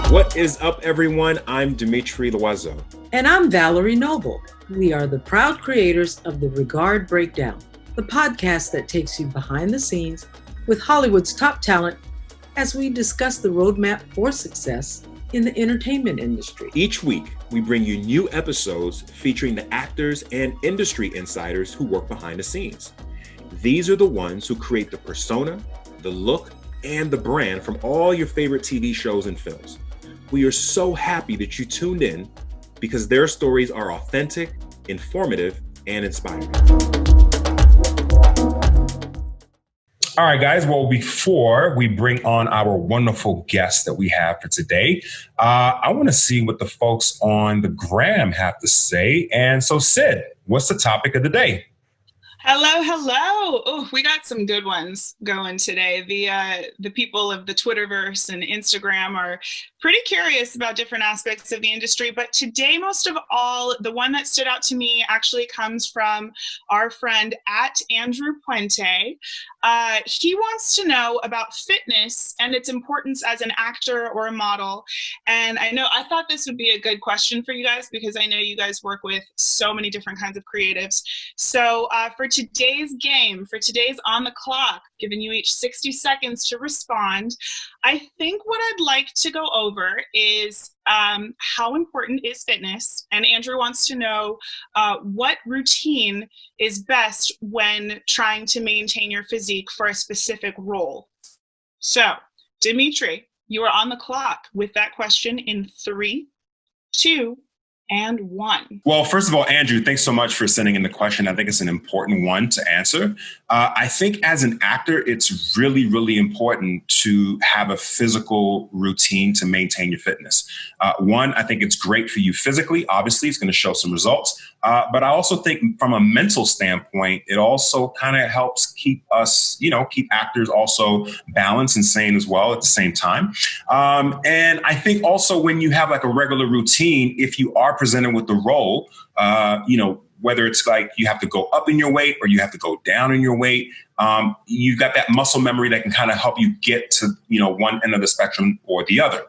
What is up, everyone? I'm Dimitri Loiseau. And I'm Valerie Noble. We are the proud creators of The Regard Breakdown, the podcast that takes you behind the scenes with Hollywood's top talent as we discuss the roadmap for success in the entertainment industry. Each week, we bring you new episodes featuring the actors and industry insiders who work behind the scenes. These are the ones who create the persona, the look, and the brand from all your favorite TV shows and films. We are so happy that you tuned in because their stories are authentic, informative, and inspiring. All right, guys. Well, before we bring on our wonderful guest that we have for today, I want to see what the folks on the gram have to say. And so, Sid, what's the topic of the day? Hello. Oh, we got some good ones going today. The people of the Twitterverse and Instagram are pretty curious about different aspects of the industry. But today, most of all, the one that stood out to me actually comes from our friend at Andrew Puente. He wants to know about fitness and its importance as an actor or a model. And I thought this would be a good question for you guys because I know you guys work with so many different kinds of creatives. So for today's game, for today's On the Clock, giving you each 60 seconds to respond, I think what I'd like to go over is how important is fitness? And Andrew wants to know what routine is best when trying to maintain your physique for a specific role. So, Dimitri, you are on the clock with that question in 3, 2, and 1. Well, first of all, Andrew, thanks so much for sending in the question. I think it's an important one to answer. I think as an actor, it's really, really important to have a physical routine to maintain your fitness. One, I think it's great for you physically. Obviously, it's going to show some results. But I also think from a mental standpoint, it also kind of helps keep us, keep actors also balanced and sane as well at the same time. And I think also when you have like a regular routine, if you are presented with the role, whether it's like you have to go up in your weight or you have to go down in your weight, you've got that muscle memory that can kind of help you get to, one end of the spectrum or the other.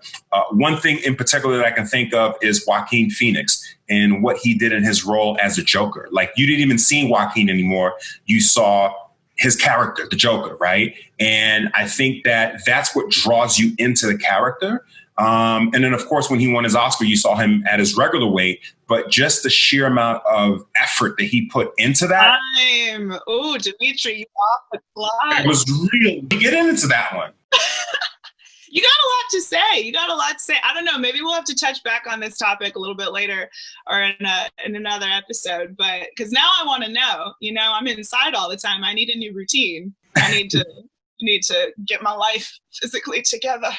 One thing in particular that I can think of is Joaquin Phoenix and what he did in his role as a Joker. Like you didn't even see Joaquin anymore. You saw his character, the Joker, right? And I think that that's what draws you into the character. And then, of course, when he won his Oscar, you saw him at his regular weight, but just the sheer amount of effort that he put into that. Oh, Dimitri, you off the clock. It was real. Get into that one. You got a lot to say. I don't know. Maybe we'll have to touch back on this topic a little bit later or in another episode. But because now I want to know, I'm inside all the time. I need a new routine. I need to get my life physically together.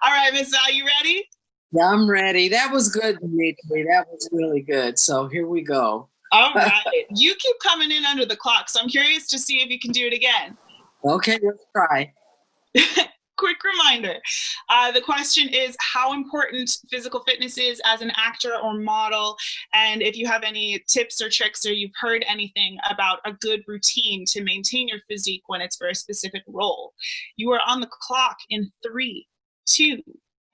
All right, Miss Val, you ready? Yeah, I'm ready. That was good, Dimitri. That was really good. So here we go. All right. You keep coming in under the clock, so I'm curious to see if you can do it again. Okay, let's try. Quick reminder. The question is how important physical fitness is as an actor or model. And if you have any tips or tricks or you've heard anything about a good routine to maintain your physique when it's for a specific role. You are on the clock in 3, 2,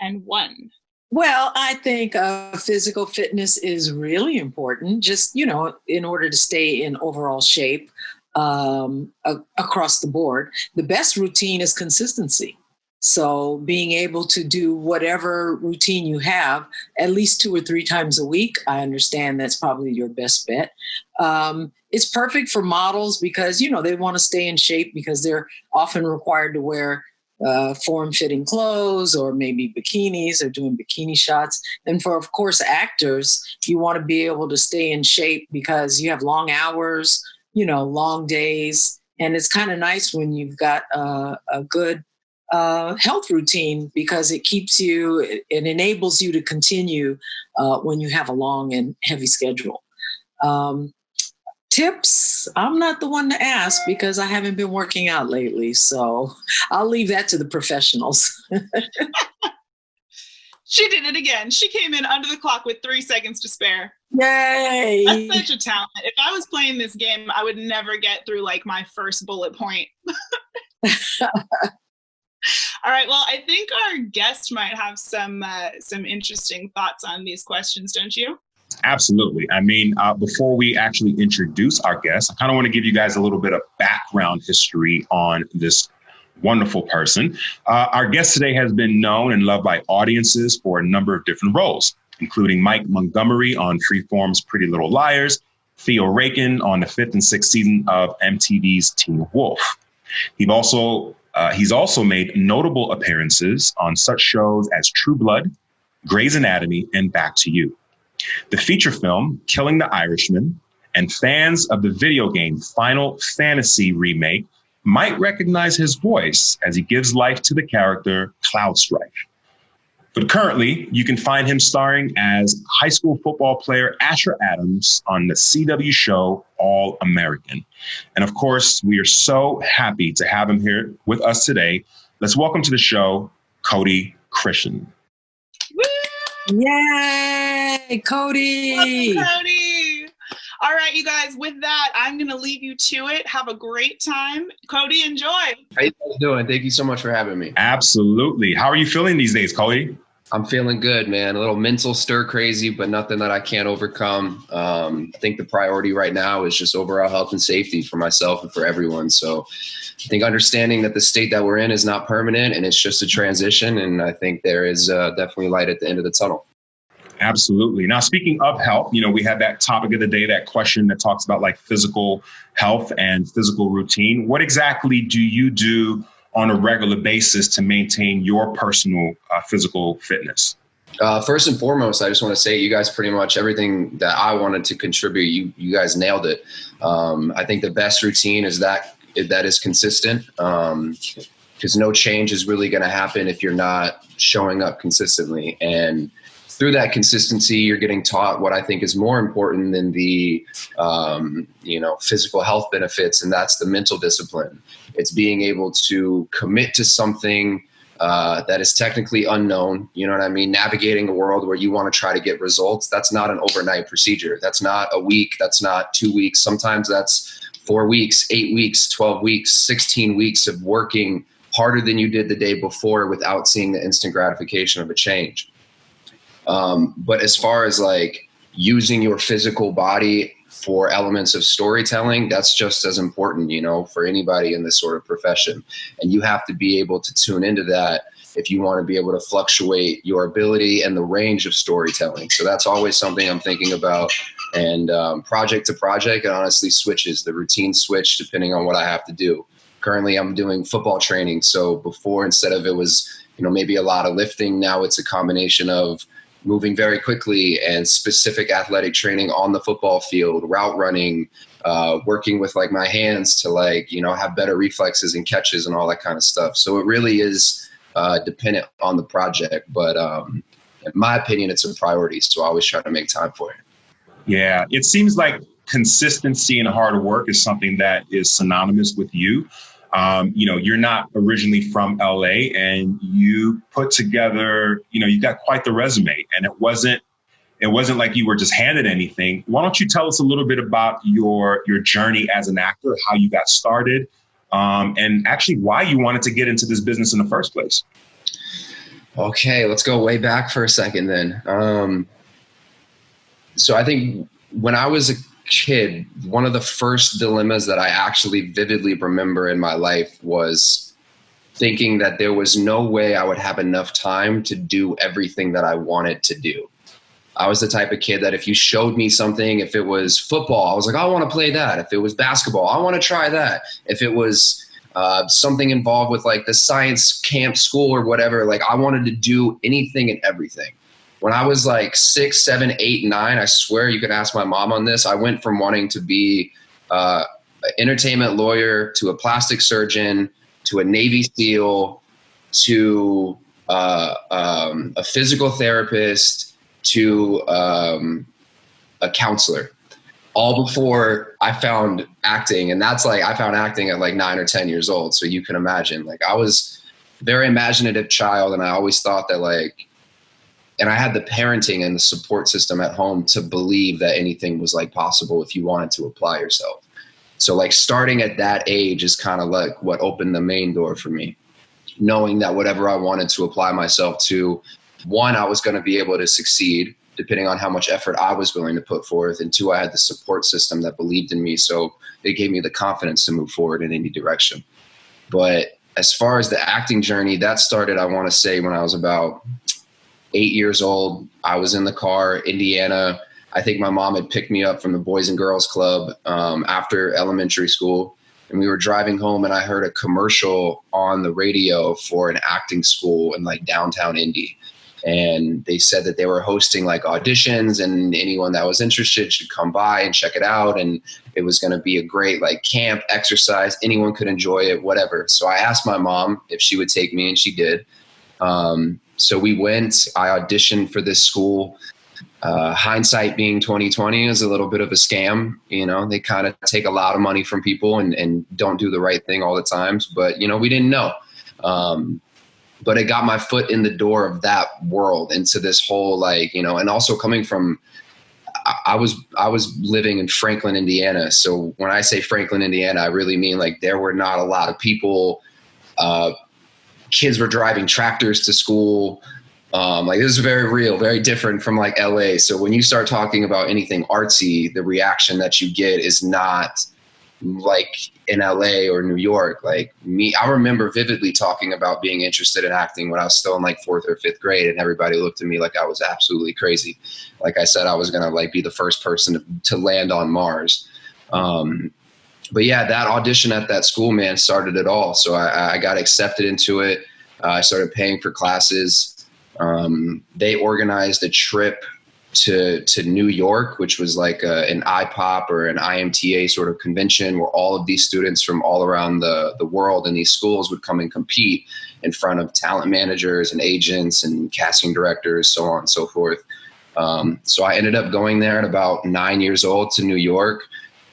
and 1. Well, I think physical fitness is really important, just, in order to stay in overall shape across the board. The best routine is consistency. So being able to do whatever routine you have at least 2 or 3 times a week, I understand that's probably your best bet. It's perfect for models because, they want to stay in shape because they're often required to wear form-fitting clothes or maybe bikinis or doing bikini shots. And for, of course, actors, you want to be able to stay in shape because you have long hours, long days. And it's kind of nice when you've got a good health routine because it keeps you, it enables you to continue when you have a long and heavy schedule. Tips, I'm not the one to ask because I haven't been working out lately. So I'll leave that to the professionals. She did it again. She came in under the clock with 3 seconds to spare. Yay! That's such a talent. If I was playing this game, I would never get through like my first bullet point. All right. Well, I think our guest might have some interesting thoughts on these questions, don't you? Absolutely. I mean, before we actually introduce our guest, I kind of want to give you guys a little bit of background history on this wonderful person. Our guest today has been known and loved by audiences for a number of different roles, including Mike Montgomery on Freeform's Pretty Little Liars, Theo Rakin on the 5th and 6th season of MTV's Teen Wolf. He's also made notable appearances on such shows as True Blood, Grey's Anatomy, and Back to You. The feature film, Killing the Irishman, and fans of the video game Final Fantasy remake might recognize his voice as he gives life to the character Cloud Strife. But currently, you can find him starring as high school football player Asher Adams on the CW show All American. And of course, we are so happy to have him here with us today. Let's welcome to the show, Cody Christian. Yay, Cody. Welcome, Cody. All right, you guys, with that, I'm going to leave you to it. Have a great time. Cody, enjoy. How you guys doing? Thank you so much for having me. Absolutely. How are you feeling these days, Cody? I'm feeling good, man. A little mental stir crazy, but nothing that I can't overcome. I think the priority right now is just overall health and safety for myself and for everyone. So I think understanding that the state that we're in is not permanent and it's just a transition. And I think there is definitely light at the end of the tunnel. Absolutely. Now, speaking of health, we had that topic of the day, that question that talks about like physical health and physical routine. What exactly do you do on a regular basis to maintain your personal physical fitness? First and foremost, I just want to say you guys pretty much everything that I wanted to contribute, you guys nailed it. I think the best routine is that is consistent, because no change is really going to happen if you're not showing up consistently. And through that consistency, you're getting taught what I think is more important than the, physical health benefits, and that's the mental discipline. It's being able to commit to something that is technically unknown. You know what I mean? Navigating a world where you want to try to get results. That's not an overnight procedure. That's not a week. That's not 2 weeks. Sometimes that's 4 weeks, 8 weeks, 12 weeks, 16 weeks of working harder than you did the day before without seeing the instant gratification of a change. But as far as like using your physical body for elements of storytelling, that's just as important, for anybody in this sort of profession. And you have to be able to tune into that if you want to be able to fluctuate your ability and the range of storytelling. So that's always something I'm thinking about. And project to project, it honestly switches. The routine switch depending on what I have to do. Currently, I'm doing football training. So before, instead of it was, maybe a lot of lifting, now it's a combination of moving very quickly and specific athletic training on the football field, route running, working with like my hands to have better reflexes and catches and all that kind of stuff. So it really is dependent on the project, but in my opinion, it's a priority. So I always try to make time for it. Yeah, it seems like consistency and hard work is something that is synonymous with you. You're not originally from LA, and you put together, you got quite the resume, and it wasn't like you were just handed anything. Why don't you tell us a little bit about your journey as an actor, how you got started, and actually why you wanted to get into this business in the first place? Okay, let's go way back for a second then. So I think when I was a kid, one of the first dilemmas that I actually vividly remember in my life was thinking that there was no way I would have enough time to do everything that I wanted to do. I was the type of kid that if you showed me something, if it was football, I was like, I want to play that. If it was basketball, I want to try that. If it was something involved with like the science camp school or whatever, like I wanted to do anything and everything. When I was like 6, 7, 8, 9, I swear you can ask my mom on this. I went from wanting to be an entertainment lawyer to a plastic surgeon to a Navy SEAL to a physical therapist to a counselor, all before I found acting. And that's like, I found acting at like 9 or 10 years old. So you can imagine, like I was a very imaginative child, and I always thought that like, and I had the parenting and the support system at home to believe that anything was like possible if you wanted to apply yourself. So like starting at that age is kind of like what opened the main door for me. knowing that whatever I wanted to apply myself to, one, I was going to be able to succeed depending on how much effort I was willing to put forth. And two, I had the support system that believed in me. So it gave me the confidence to move forward in any direction. But as far as the acting journey, that started, I want to say, when I was about 8 years old. I was in the car, Indiana. I think my mom had picked me up from the Boys and Girls Club after elementary school. And we were driving home and I heard a commercial on the radio for an acting school in like downtown Indy. And they said that they were hosting like auditions and anyone that was interested should come by and check it out. And it was going to be a great like camp exercise. Anyone could enjoy it, whatever. So I asked my mom if she would take me and she did. So we went, I auditioned for this school. Hindsight being 2020 is a little bit of a scam. You know, they kind of take a lot of money from people and don't do the right thing all the times. But, you know, we didn't know. But it got my foot in the door of that world into this whole, like, you know, and also coming from, I was living in Franklin, Indiana. So when I say Franklin, Indiana, I really mean like there were not a lot of people. Kids were driving tractors to school. Like this is very real, very different from like LA. So when you start talking about anything artsy, the reaction that you get is not like in LA or New York. Like me, I remember vividly talking about being interested in acting when I was still in like 4th or 5th grade, and everybody looked at me like I was absolutely crazy. Like I said, I was going to like be the first person to land on Mars. But yeah, that audition at that school, man, started it all. So I got accepted into it. I started paying for classes. They organized a trip to New York, which was like an IPOP or an IMTA sort of convention where all of these students from all around the world in these schools would come and compete in front of talent managers and agents and casting directors, so on and so forth. So I ended up going there at about 9 years old to New York,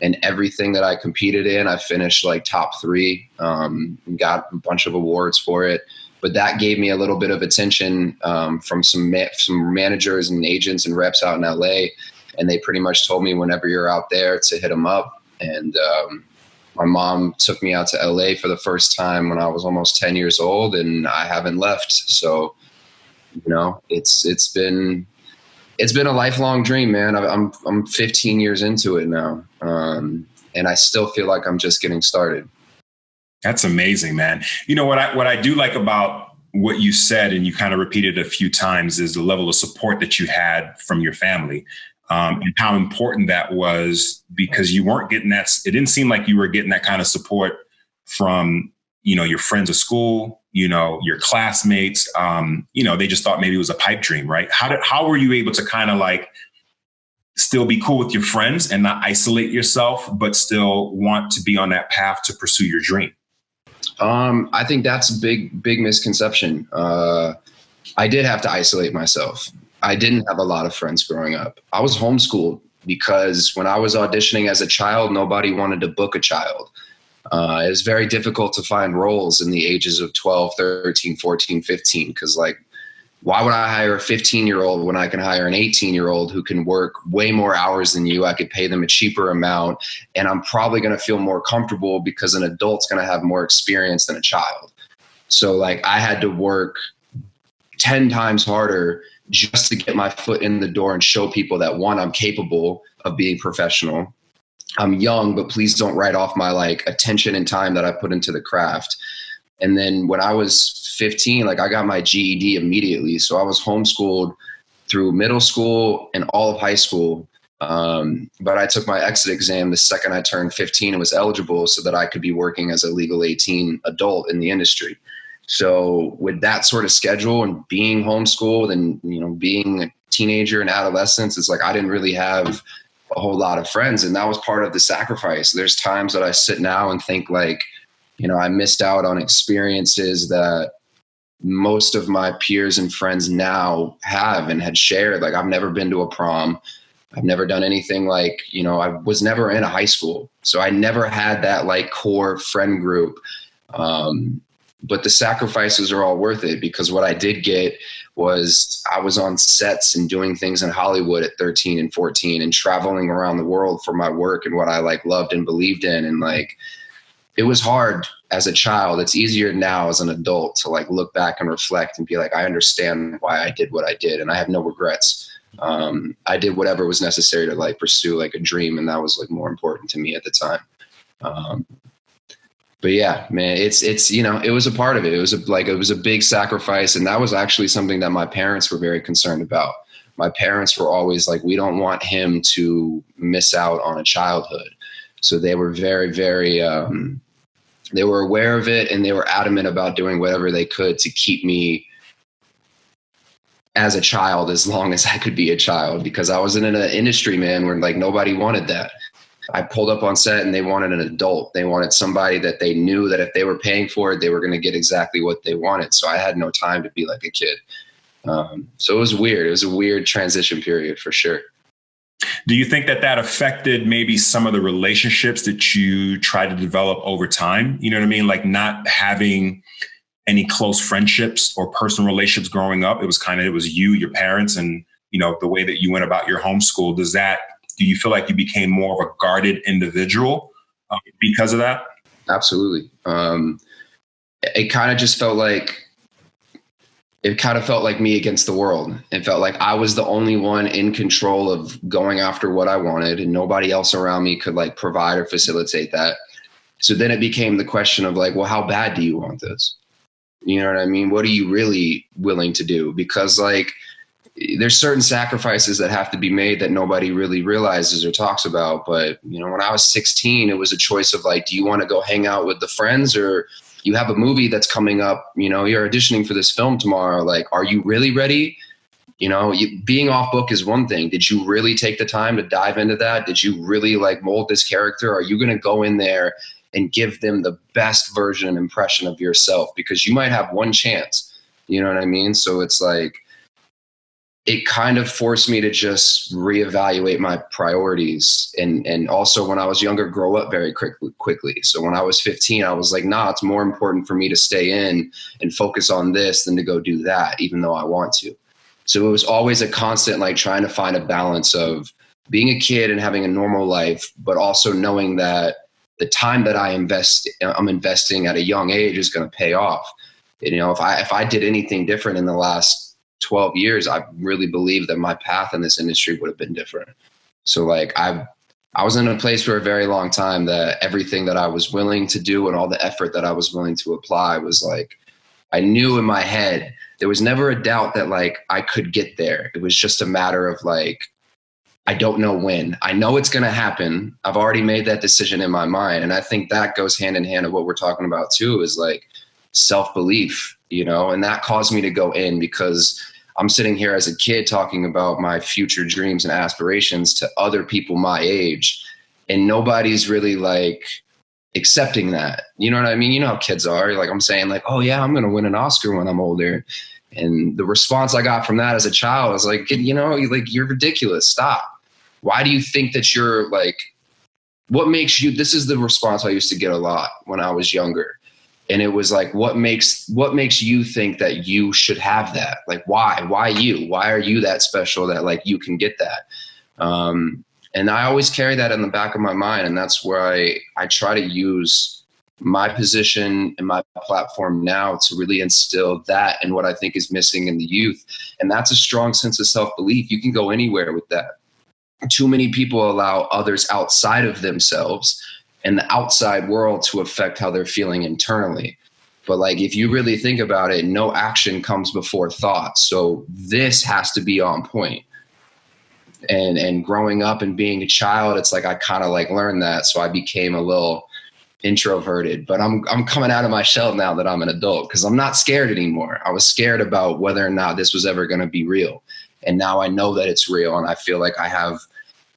and everything that I competed in, I finished like top 3, and got a bunch of awards for it. But that gave me a little bit of attention from some managers and agents and reps out in LA. And they pretty much told me whenever you're out there to hit them up. And my mom took me out to LA for the first time when I was almost 10 years old, and I haven't left. So, you know, it's been a lifelong dream, man. I'm 15 years into it now. And I still feel like I'm just getting started. That's amazing, man. You know, what I do like about what you said, and you kind of repeated a few times, is the level of support that you had from your family, and how important that was, because you weren't getting that. It didn't seem like you were getting that kind of support from, you know, your friends at school, you know, your classmates. You know, they just thought maybe it was a pipe dream, right? How were you able to kind of like still be cool with your friends and not isolate yourself, but still want to be on that path to pursue your dream? I think that's a big misconception. I did have to isolate myself. I didn't have a lot of friends growing up. I was homeschooled because when I was auditioning as a child, nobody wanted to book a child. It was very difficult to find roles in the ages of 12, 13, 14, 15, because like, why would I hire a 15-year-old when I can hire an 18-year-old who can work way more hours than you? I could pay them a cheaper amount, and I'm probably going to feel more comfortable because an adult's going to have more experience than a child. So like I had to work 10 times harder just to get my foot in the door and show people that, one, I'm capable of being professional. I'm young, but please don't write off my like attention and time that I put into the craft. And then when I was 15, like I got my GED immediately. So I was homeschooled through middle school and all of high school. But I took my exit exam the second I turned 15 and was eligible so that I could be working as a legal 18 adult in the industry. So with that sort of schedule and being homeschooled and, you know, being a teenager and adolescence, it's like I didn't really have a whole lot of friends. And that was part of the sacrifice. There's times that I sit now and think like, you know, I missed out on experiences that most of my peers and friends now have and had shared. Like I've never been to a prom. I've never done anything like, you know, I was never in a high school. So I never had that like core friend group. But the sacrifices are all worth it, because what I did get was I was on sets and doing things in Hollywood at 13 and 14 and traveling around the world for my work and what I like loved and believed in. And like, it was hard. as a child. It's easier now as an adult to like look back and reflect and be like, I understand why I did what I did, and I have no regrets. I did whatever was necessary to like pursue like a dream, and that was like more important to me at the time. But yeah, man, it's, you know, it was a part of it. It was a big sacrifice. And that was actually something that my parents were very concerned about. My parents were always like, we don't want him to miss out on a childhood. So they were very, very, they were aware of it, and they were adamant about doing whatever they could to keep me as a child as long as I could be a child, because I was in an industry, man, where like nobody wanted that. I pulled up on set and they wanted an adult. They wanted somebody that they knew that if they were paying for it, they were going to get exactly what they wanted. So I had no time to be like a kid. So it was weird. It was a weird transition period for sure. Do you think that affected maybe some of the relationships that you tried to develop over time? You know what I mean? Like not having any close friendships or personal relationships growing up. It was you, your parents, and, you know, the way that you went about your homeschool. Do you feel like you became more of a guarded individual because of that? Absolutely. It kind of just felt like, me against the world. It felt like I was the only one in control of going after what I wanted, and nobody else around me could like provide or facilitate that. So then it became the question of like, well, how bad do you want this? You know what I mean? What are you really willing to do? Because like, there's certain sacrifices that have to be made that nobody really realizes or talks about. But, you know, when I was 16, it was a choice of like, do you want to go hang out with the friends, or you have a movie that's coming up, you know, you're auditioning for this film tomorrow. Like, are you really ready? You know, being off book is one thing. Did you really take the time to dive into that? Did you really like mold this character? Are you going to go in there and give them the best version and impression of yourself? Because you might have one chance, you know what I mean? So it's like, it kind of forced me to just reevaluate my priorities. And also when I was younger, grow up very quickly. So when I was 15, I was like, nah, it's more important for me to stay in and focus on this than to go do that, even though I want to. So it was always a constant, like trying to find a balance of being a kid and having a normal life, but also knowing that the time that I'm investing at a young age is going to pay off. And, you know, if I did anything different in the last 12 years, I really believe that my path in this industry would have been different. So like I was in a place for a very long time that everything that I was willing to do and all the effort that I was willing to apply was like, I knew in my head, there was never a doubt that like I could get there. It was just a matter of like, I don't know when. I know it's going to happen. I've already made that decision in my mind. And I think that goes hand in hand with what we're talking about too, is like self-belief, you know, and that caused me to go in, because I'm sitting here as a kid talking about my future dreams and aspirations to other people my age, and nobody's really like accepting that. You know what I mean? You know how kids are. Like I'm saying like, oh yeah, I'm going to win an Oscar when I'm older. And the response I got from that as a child was like, you know, like, you're ridiculous. Stop. Why do you think that you're like, what makes you, this is the response I used to get a lot when I was younger. And it was like, what makes you think that you should have that? Like, why you? Why are you that special that like you can get that? And I always carry that in the back of my mind. And that's where I try to use my position and my platform now to really instill that and what I think is missing in the youth. And that's a strong sense of self-belief. You can go anywhere with that. Too many people allow others outside of themselves and the outside world to affect how they're feeling internally. But like, if you really think about it, no action comes before thought. So this has to be on point. And growing up and being a child, it's like, I kind of like learned that. So I became a little introverted, but I'm coming out of my shell now that I'm an adult, because I'm not scared anymore. I was scared about whether or not this was ever going to be real. And now I know that it's real. And I feel like I have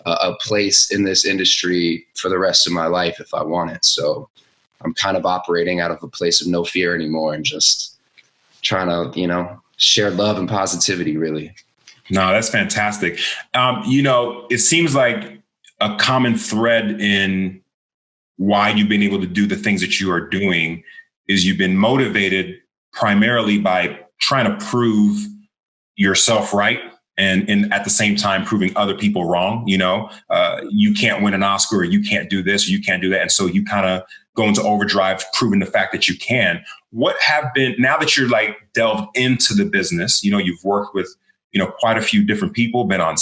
a place in this industry for the rest of my life if I want it. So I'm kind of operating out of a place of no fear anymore and just trying to, you know, share love and positivity, really. No, that's fantastic. You know, it seems like a common thread in why you've been able to do the things that you are doing is you've been motivated primarily by trying to prove yourself right and at the same time proving other people wrong. You can't win an Oscar, or you can't do this, or you can't do that. And so you kind of go into overdrive, proving the fact that you can. What have been, now that you're like delved into the business, you've worked with, quite a few different people, been on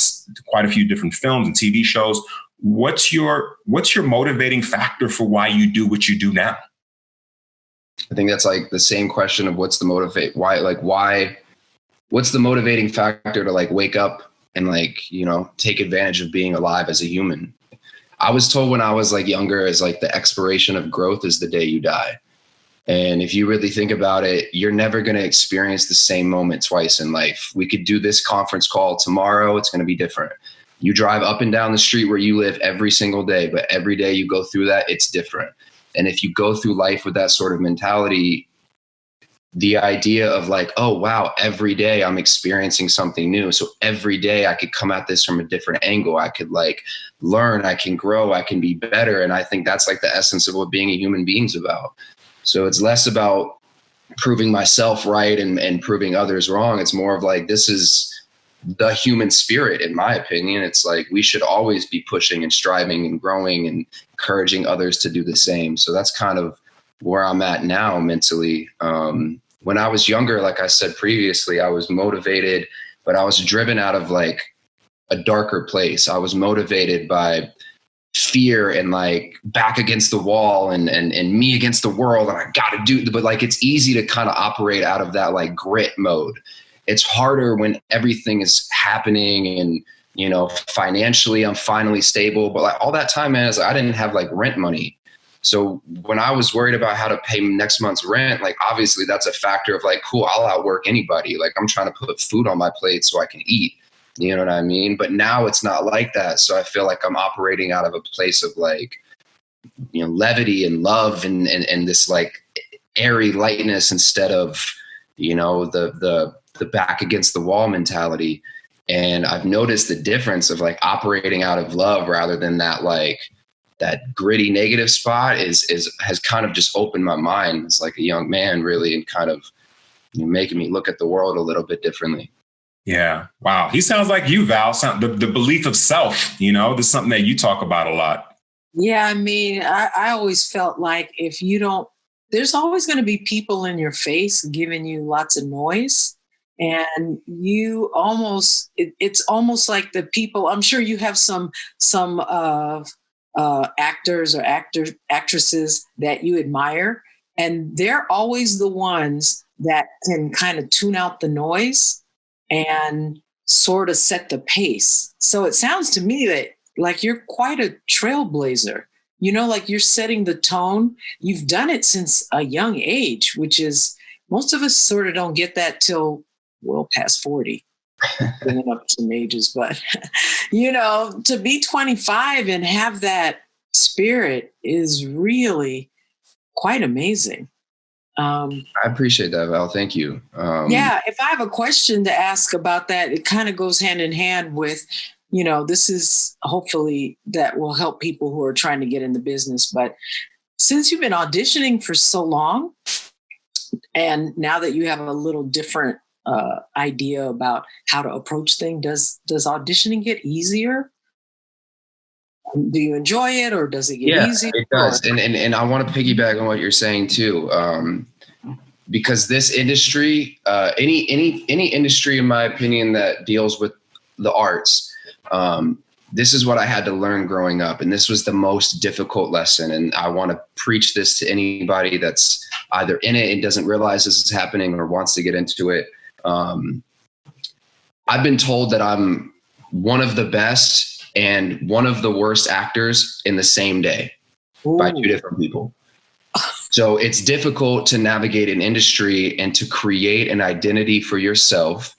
quite a few different films and TV shows. What's your motivating factor for why you do what you do now? I think that's like the same question of what's the what's the motivating factor to like wake up and like, take advantage of being alive as a human. I was told when I was like younger, as like the expiration of growth is the day you die. And if you really think about it, you're never going to experience the same moment twice in life. We could do this conference call tomorrow. It's going to be different. You drive up and down the street where you live every single day, but every day you go through that, it's different. And if you go through life with that sort of mentality, the idea of like, oh, wow, every day I'm experiencing something new. So every day I could come at this from a different angle. I could like learn, I can grow, I can be better. And I think that's like the essence of what being a human being's about. So it's less about proving myself right and proving others wrong. It's more of like, this is the human spirit, in my opinion. It's like we should always be pushing and striving and growing and encouraging others to do the same. So that's kind of where I'm at now mentally. When I was younger, like I said previously, I was motivated, but I was driven out of like a darker place. I was motivated by fear and like back against the wall and me against the world. And I got to do, but like, it's easy to kind of operate out of that like grit mode. It's harder when everything is happening and, financially I'm finally stable, but like all that time, man, I didn't have like rent money. So when I was worried about how to pay next month's rent, like obviously that's a factor of like, cool, I'll outwork anybody. Like I'm trying to put food on my plate so I can eat. You know what I mean? But now it's not like that. So I feel like I'm operating out of a place of like, levity and love and this like airy lightness instead of, the back against the wall mentality. And I've noticed the difference of like operating out of love rather than that, like that gritty negative spot has kind of just opened my mind as like a young man really, and kind of making me look at the world a little bit differently. Yeah. Wow. He sounds like you, Val. The belief of self, this is something that you talk about a lot. Yeah. I mean, I always felt like if you don't, there's always going to be people in your face giving you lots of noise. And you almost, it's almost like the people, I'm sure you have some actors or actresses that you admire, and they're always the ones that can kind of tune out the noise and sort of set the pace. So it sounds to me that like you're quite a trailblazer, like you're setting the tone. You've done it since a young age, which is, most of us sort of don't get that till past 40, bringing up some ages, but to be 25 and have that spirit is really quite amazing. I appreciate that, Val. Thank you. Yeah. If I have a question to ask about that, it kind of goes hand in hand with, this is hopefully that will help people who are trying to get in the business. But since you've been auditioning for so long, and now that you have a little different idea about how to approach things, does auditioning get easier? Do you enjoy it, or does it get easier? It does. And I want to piggyback on what you're saying too, because this industry, any industry, in my opinion, that deals with the arts, this is what I had to learn growing up, and this was the most difficult lesson. And I want to preach this to anybody that's either in it and doesn't realize this is happening or wants to get into it. I've been told that I'm one of the best and one of the worst actors in the same day. Ooh. By two different people. So it's difficult to navigate an industry and to create an identity for yourself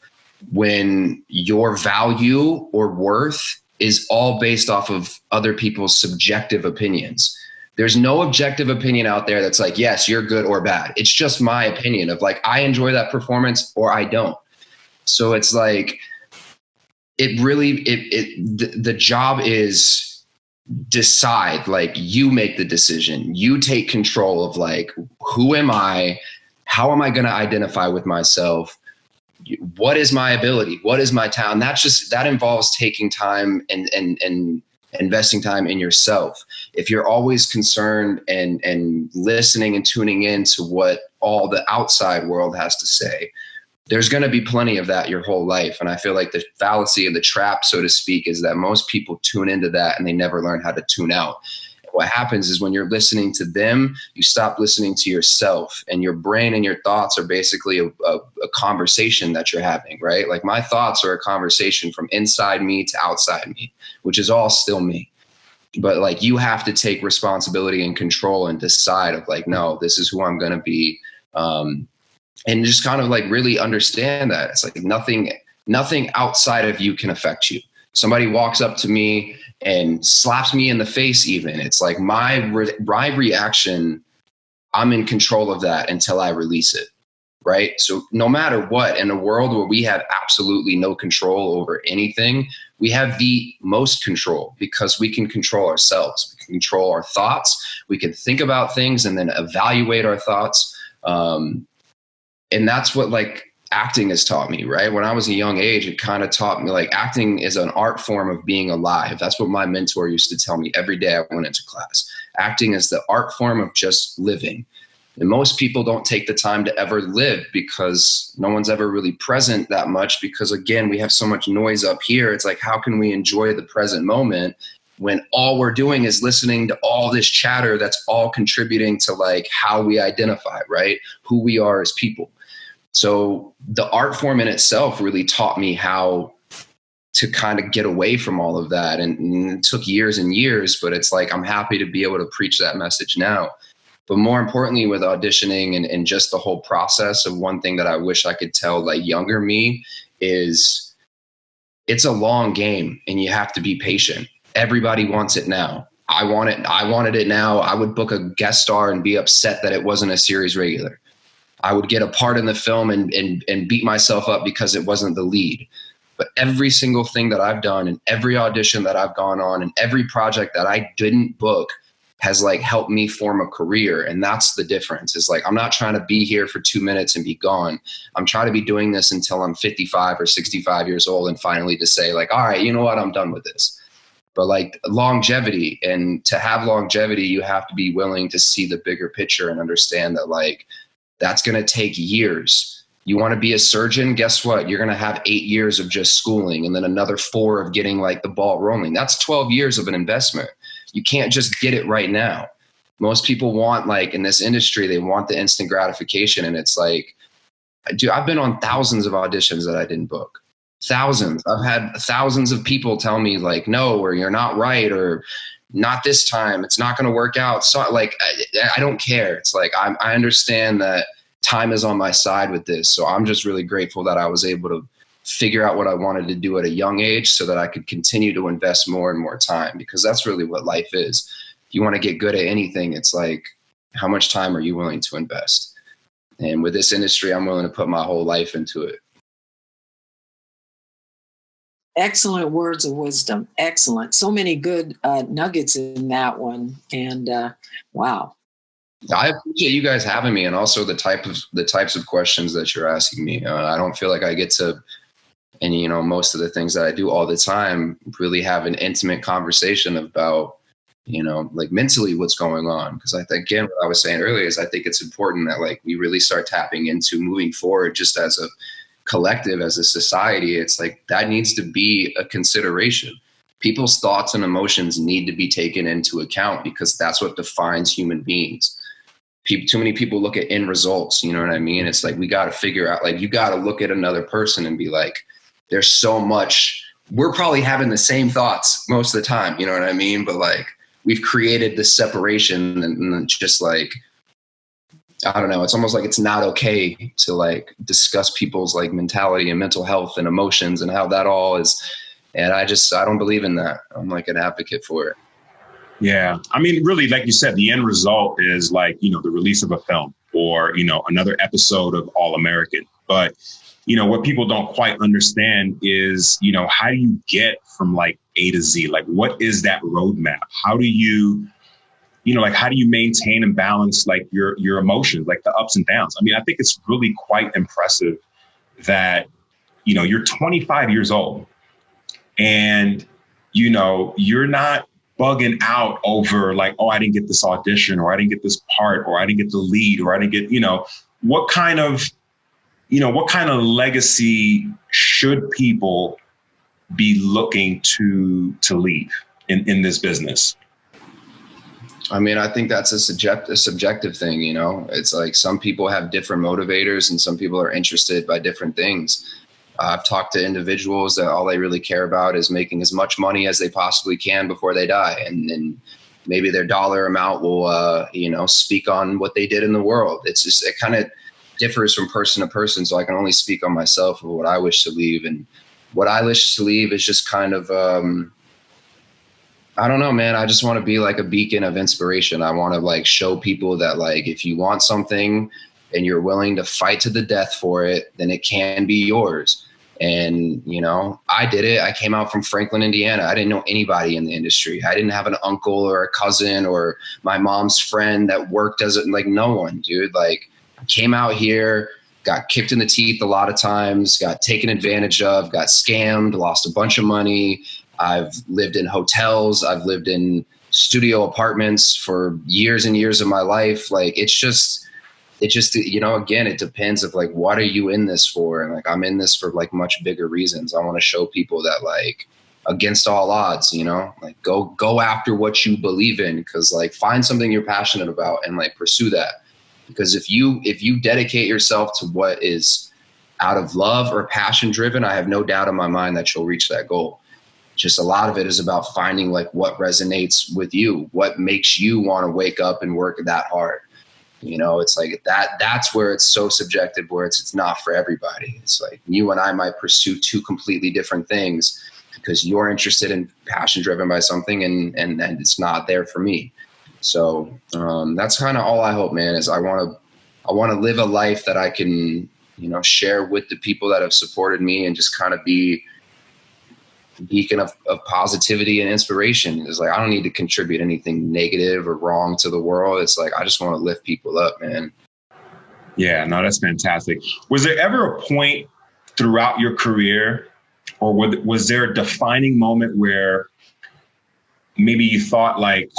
when your value or worth is all based off of other people's subjective opinions. There's no objective opinion out there that's like, yes, you're good or bad. It's just my opinion of like, I enjoy that performance or I don't. So it's like, the job is decide, like you make the decision, you take control of like, who am I? How am I going to identify with myself? what is my ability? What is my talent? That involves taking time and investing time in yourself. If you're always concerned and listening and tuning in to what all the outside world has to say, there's going to be plenty of that your whole life. And I feel like the fallacy of the trap, so to speak, is that most people tune into that and they never learn how to tune out. What happens is when you're listening to them, you stop listening to yourself, and your brain and your thoughts are basically a conversation that you're having, right? Like my thoughts are a conversation from inside me to outside me, which is all still me. But like, you have to take responsibility and control and decide of like, no, this is who I'm going to be. And just kind of like really understand that it's like nothing outside of you can affect you. Somebody walks up to me and slaps me in the face even. It's like my reaction, I'm in control of that until I release it, right? So no matter what, in a world where we have absolutely no control over anything, we have the most control because we can control ourselves. We can control our thoughts. We can think about things and then evaluate our thoughts. And that's what like acting has taught me, right? When I was a young age, it kind of taught me like acting is an art form of being alive. That's what my mentor used to tell me every day I went into class. Acting is the art form of just living. And most people don't take the time to ever live because no one's ever really present that much because, again, we have so much noise up here. It's like, how can we enjoy the present moment when all we're doing is listening to all this chatter that's all contributing to like how we identify, right? Who we are as people. So the art form in itself really taught me how to kind of get away from all of that. And it took years and years, but it's like, I'm happy to be able to preach that message now. But more importantly, with auditioning and just the whole process of one thing that I wish I could tell like younger me is it's a long game and you have to be patient. Everybody wants it now. I wanted it now. I would book a guest star and be upset that it wasn't a series regular. I would get a part in the film and beat myself up because it wasn't the lead. But every single thing that I've done and every audition that I've gone on and every project that I didn't book has like helped me form a career. And that's the difference. It's like, I'm not trying to be here for 2 minutes and be gone. I'm trying to be doing this until I'm 55 or 65 years old and finally to say like, all right, you know what? I'm done with this. But like longevity, and to have longevity, you have to be willing to see the bigger picture and understand that like, that's going to take years. You want to be a surgeon? Guess what? You're going to have 8 years of just schooling and then another 4 of getting like the ball rolling. That's 12 years of an investment. You can't just get it right now. Most people want like in this industry, they want the instant gratification. And it's like, dude, I've been on thousands of auditions that I didn't book. Thousands. I've had thousands of people tell me like, no, or you're not right, or not this time, it's not going to work out. So like, I don't care. It's like, I understand that time is on my side with this. So I'm just really grateful that I was able to figure out what I wanted to do at a young age so that I could continue to invest more and more time, because that's really what life is. If you want to get good at anything, it's like, how much time are you willing to invest? And with this industry, I'm willing to put my whole life into it. Excellent words of wisdom. Excellent. So many good nuggets in that one. And wow. I appreciate you guys having me, and also the types of questions that you're asking me. I don't feel like I get to, and you know, most of the things that I do all the time, really have an intimate conversation about, you know, like mentally what's going on. Because I think, again, what I was saying earlier is I think it's important that like we really start tapping into moving forward just as a collective, as a society. It's like that needs to be a consideration. People's thoughts and emotions need to be taken into account, because that's what defines human beings. Too many people look at end results. You know what I mean? It's like, we got to figure out, like, you got to look at another person and be like, there's so much, we're probably having the same thoughts most of the time. You know what I mean? But like, we've created this separation, and it's just like, I don't know. It's almost like it's not okay to like discuss people's like mentality and mental health and emotions and how that all is. And I don't believe in that. I'm like an advocate for it. Yeah. I mean, really, like you said, the end result is like, you know, the release of a film or, you know, another episode of All American. But, you know, what people don't quite understand is, you know, how do you get from like A to Z? Like, what is that roadmap? How do you, you know, like, how do you maintain and balance like your emotions, like the ups and downs? I mean, I think it's really quite impressive that, you know, you're 25 years old and, you know, you're not bugging out over like, oh, I didn't get this audition, or I didn't get this part, or I didn't get the lead, or I didn't get, you know, what kind of legacy should people be looking to leave in this business? I mean, I think that's a subjective thing, you know. It's like some people have different motivators and some people are interested by different things. I've talked to individuals that all they really care about is making as much money as they possibly can before they die. And maybe their dollar amount will, you know, speak on what they did in the world. It's just, it kind of differs from person to person. So I can only speak on myself of what I wish to leave. And what I wish to leave is just kind of, I don't know, man. I just want to be like a beacon of inspiration. I want to like show people that like, if you want something and you're willing to fight to the death for it, then it can be yours. And, you know, I did it. I came out from Franklin, Indiana. I didn't know anybody in the industry. I didn't have an uncle or a cousin or my mom's friend that worked as like no one, dude. Like I came out here, got kicked in the teeth a lot of times, got taken advantage of, got scammed, lost a bunch of money. I've lived in hotels. I've lived in studio apartments for years and years of my life. Like it just, you know, again, it depends of like, what are you in this for? And like, I'm in this for like much bigger reasons. I want to show people that like against all odds, you know, like go after what you believe in. Cause like find something you're passionate about and like pursue that. Because if you dedicate yourself to what is out of love or passion driven, I have no doubt in my mind that you'll reach that goal. Just a lot of it is about finding like what resonates with you, what makes you want to wake up and work that hard. You know, it's like that's where it's so subjective, where it's not for everybody. It's like you and I might pursue two completely different things because you're interested in passion driven by something and it's not there for me. So that's kind of all I hope, man, is I want to live a life that I can, you know, share with the people that have supported me and just kind of be a beacon of positivity and inspiration. It's like, I don't need to contribute anything negative or wrong to the world. It's like, I just want to lift people up, man. Yeah, no, that's fantastic. Was there ever a point throughout your career, or was there a defining moment where maybe you thought like,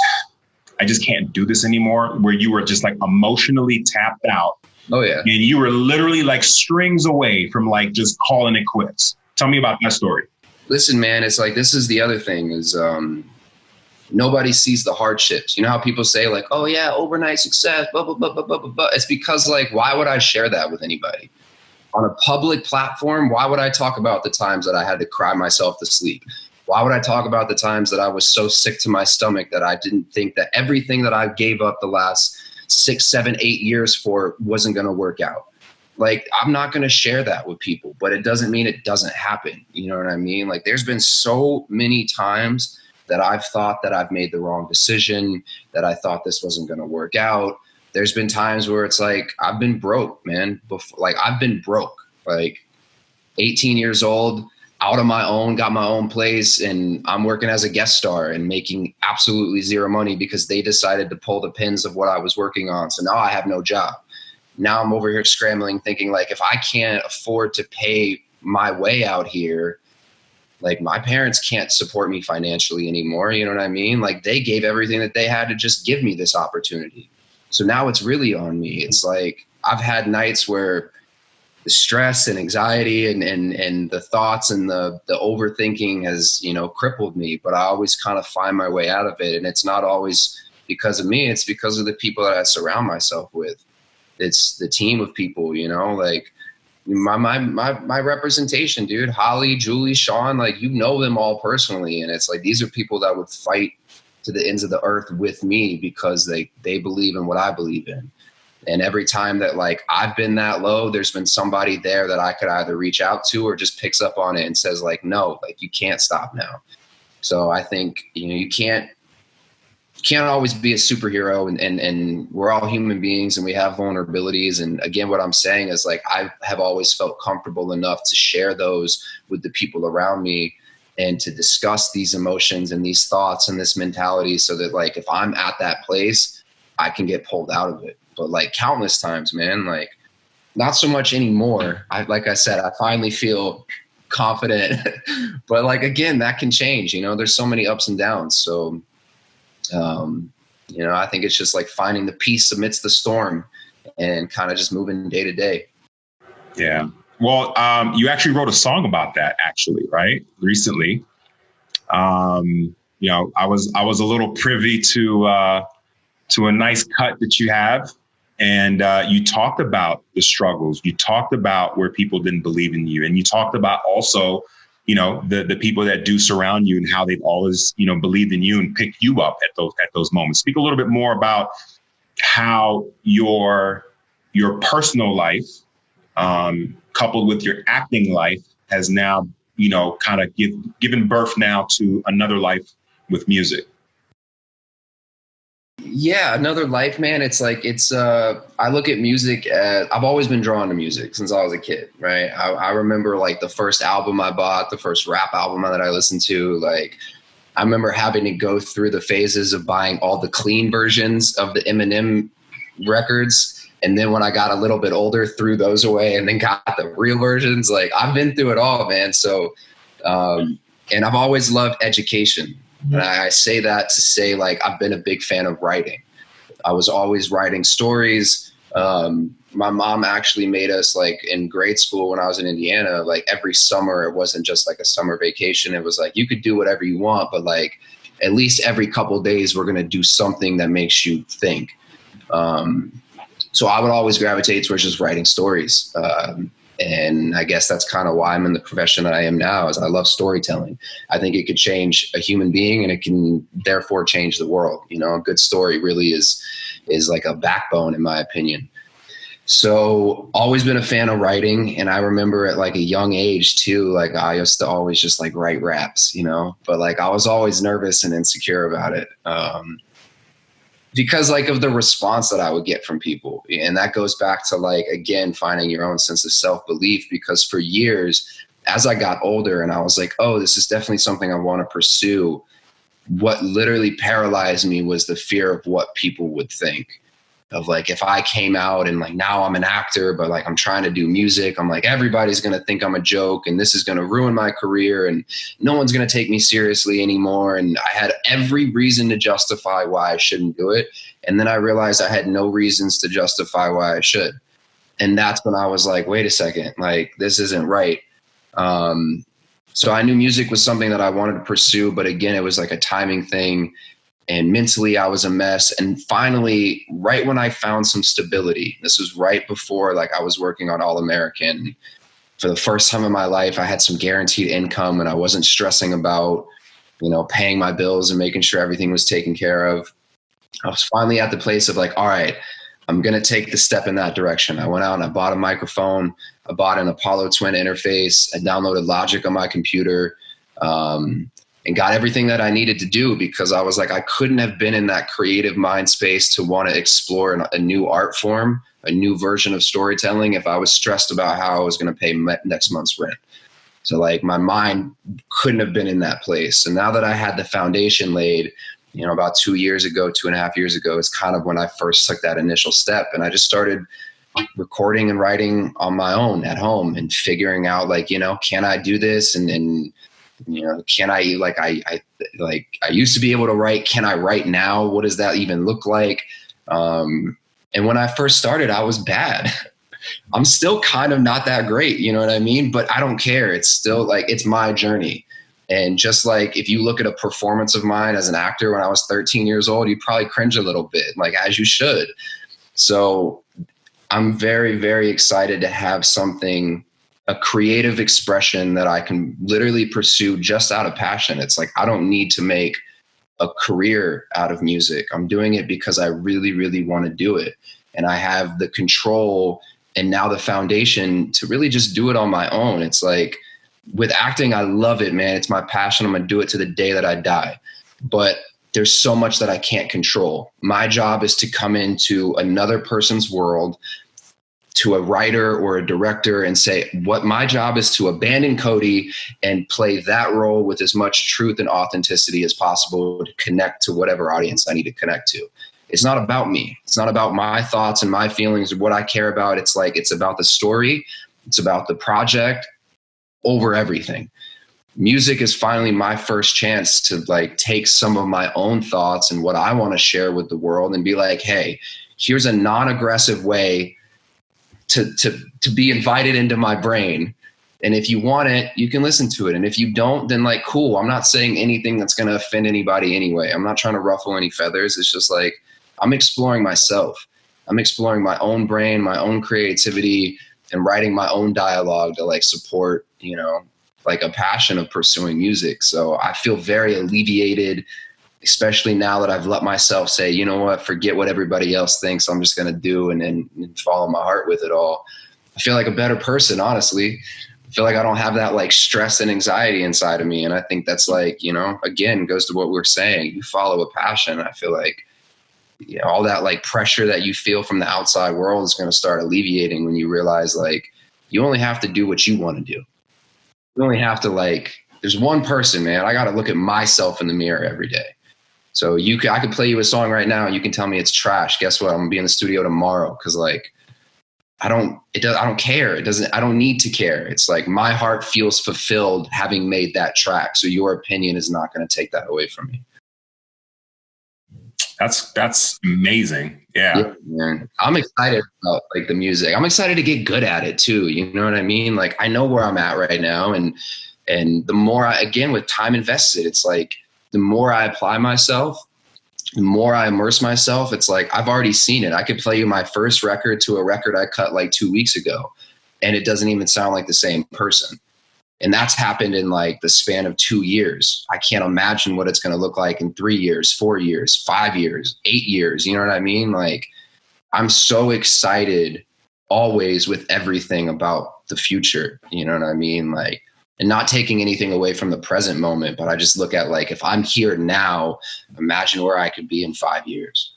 I just can't do this anymore, where you were just like emotionally tapped out? Oh yeah. And you were literally like strings away from like just calling it quits. Tell me about that story. Listen, man, it's like, this is the other thing is nobody sees the hardships. You know how people say like, oh yeah, overnight success, blah, blah, blah, blah, blah, blah, blah. It's because like, why would I share that with anybody? On a public platform, why would I talk about the times that I had to cry myself to sleep? Why would I talk about the times that I was so sick to my stomach that I didn't think that everything that I gave up the last 6, 7, 8 years for wasn't going to work out? Like, I'm not going to share that with people, but it doesn't mean it doesn't happen. You know what I mean? Like, there's been so many times that I've thought that I've made the wrong decision, that I thought this wasn't going to work out. There's been times where it's like, I've been broke, man. I've been broke, like 18 years old, out on my own, got my own place, and I'm working as a guest star and making absolutely zero money because they decided to pull the pins of what I was working on. So now I have no job. Now I'm over here scrambling, thinking like, if I can't afford to pay my way out here, like my parents can't support me financially anymore. You know what I mean? Like they gave everything that they had to just give me this opportunity. So now it's really on me. It's like, I've had nights where the stress and anxiety and the thoughts and the overthinking has, you know, crippled me, but I always kind of find my way out of it. And it's not always because of me. It's because of the people that I surround myself with. It's the team of people, you know, like my representation, dude, Holly, Julie, Sean, like, you know them all personally. And it's like, these are people that would fight to the ends of the earth with me because they believe in what I believe in. And every time that like I've been that low, there's been somebody there that I could either reach out to or just picks up on it and says like, no, like you can't stop now. So I think, you know, you can't always be a superhero, and we're all human beings and we have vulnerabilities. And again, what I'm saying is like, I have always felt comfortable enough to share those with the people around me and to discuss these emotions and these thoughts and this mentality so that like, if I'm at that place, I can get pulled out of it. But like countless times, man, like Not so much anymore. Like I said, I finally feel confident, but like, again, that can change, there's so many ups and downs. So, I think it's just like finding the peace amidst the storm and kind of just moving day to day. Yeah. Well, you actually wrote a song about that actually, right? Recently. I was a little privy to a nice cut that you have. And you talked about the struggles. You talked about where people didn't believe in you. And you talked about also, the people that do surround you and how they've always, believed in you and picked you up at those moments. Speak a little bit more about how your personal life, coupled with your acting life, has now, kind of given birth now to another life with music. Yeah, another life, man. It's like, I look at music as, I've always been drawn to music since I was a kid, right? I remember like the first album I bought, the first rap album that I listened to, like, I remember having to go through the phases of buying all the clean versions of the Eminem records. And then when I got a little bit older, threw those away and then got the real versions. Like, I've been through it all, man. So, and I've always loved education. And I say that to say, like, I've been a big fan of writing. I was always writing stories. My mom actually made us, like, in grade school when I was in Indiana, like, every summer, it wasn't just like a summer vacation. It was like, you could do whatever you want, but like, at least every couple of days, we're going to do something that makes you think. So I would always gravitate towards just writing stories. And I guess that's kind of why I'm in the profession that I am now, is I love storytelling. I think it could change a human being, and it can therefore change the world. A good story really is like a backbone, in my opinion. So always been a fan of writing. And I remember at like a young age too, like I used to always just like write raps, but like I was always nervous and insecure about it. Because like of the response that I would get from people. And that goes back to like, again, finding your own sense of self-belief, because for years, as I got older and I was like, oh, this is definitely something I want to pursue, what literally paralyzed me was the fear of what people would think. Of like, if I came out and like, now I'm an actor, but like, I'm trying to do music, I'm like, everybody's going to think I'm a joke and this is going to ruin my career and no one's going to take me seriously anymore. And I had every reason to justify why I shouldn't do it. And then I realized I had no reasons to justify why I should. And that's when I was like, wait a second, like, this isn't right. So I knew music was something that I wanted to pursue, but again, it was like a timing thing. And mentally, I was a mess. And finally, right when I found some stability, this was right before like I was working on All American. For the first time in my life, I had some guaranteed income and I wasn't stressing about, paying my bills and making sure everything was taken care of. I was finally at the place of like, all right, I'm going to take the step in that direction. I went out and I bought a microphone. I bought an Apollo Twin interface. I downloaded Logic on my computer. And got everything that I needed to do, because I was like, I couldn't have been in that creative mind space to want to explore a new art form, a new version of storytelling, if I was stressed about how I was going to pay next month's rent. So like my mind couldn't have been in that place. And now that I had the foundation laid, about 2.5 years ago, is kind of when I first took that initial step. And I just started recording and writing on my own at home and figuring out like, can I do this? And can I, like, I used to be able to write. Can I write now? What does that even look like? And when I first started, I was bad. I'm still kind of not that great. You know what I mean? But I don't care. It's still like, it's my journey. And just like, if you look at a performance of mine as an actor when I was 13 years old, you probably cringe a little bit, like, as you should. So I'm very, very excited to have something, a creative expression that I can literally pursue just out of passion. It's like, I don't need to make a career out of music. I'm doing it because I really, really want to do it. And I have the control and now the foundation to really just do it on my own. It's like with acting, I love it, man. It's my passion. I'm going to do it to the day that I die. But there's so much that I can't control. My job is to come into another person's world, to a writer or a director, and say, what my job is to abandon Cody and play that role with as much truth and authenticity as possible to connect to whatever audience I need to connect to. it's not about me. It's not about my thoughts and my feelings or what I care about. It's like, it's about the story. It's about the project over everything. Music is finally my first chance to like take some of my own thoughts and what I want to share with the world and be like, hey, here's a non-aggressive way to be invited into my brain. And if you want it, you can listen to it. And if you don't, then like, cool. I'm not saying anything that's going to offend anybody anyway. I'm not trying to ruffle any feathers. It's just like, I'm exploring myself. I'm exploring my own brain, my own creativity, and writing my own dialogue to like support, you know, like a passion of pursuing music. So I feel very alleviated, especially now that I've let myself say, you know what, forget what everybody else thinks. I'm just going to do and follow my heart with it all. I feel like a better person, honestly. I feel like I don't have that like stress and anxiety inside of me. And I think that's like, you know, again, goes to what we're saying. You follow a passion. I feel like, you know, all that like pressure that you feel from the outside world is going to start alleviating when you realize like you only have to do what you want to do. You only have to like, there's one person, man. I got to look at myself in the mirror every day. So I could play you a song right now and you can tell me it's trash. Guess what? I'm gonna be in the studio tomorrow. Cause like, I don't care. I don't need to care. It's like my heart feels fulfilled having made that track. So your opinion is not going to take that away from me. That's amazing. Yeah, man. I'm excited about like the music. I'm excited to get good at it too. You know what I mean? Like I know where I'm at right now. And the more again, with time invested, it's like the more I apply myself, the more I immerse myself, it's like, I've already seen it. I could play you my first record to a record I cut like 2 weeks ago, and it doesn't even sound like the same person. And that's happened in like the span of 2 years. I can't imagine what it's going to look like in 3 years, 4 years, 5 years, 8 years. You know what I mean? Like, I'm so excited always with everything about the future. You know what I mean? Like, and not taking anything away from the present moment, but I just look at like, if I'm here now, imagine where I could be in 5 years.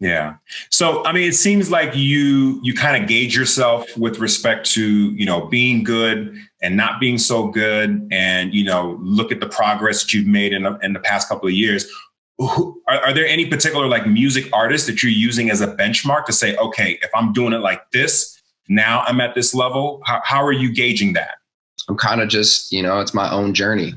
Yeah. So, I mean, it seems like you kind of gauge yourself with respect to, you know, being good and not being so good, and, you know, look at the progress that you've made in the past couple of years. Are there any particular like music artists that you're using as a benchmark to say, okay, if I'm doing it like this, now I'm at this level? How are you gauging that? I'm kind of just, you know, it's my own journey.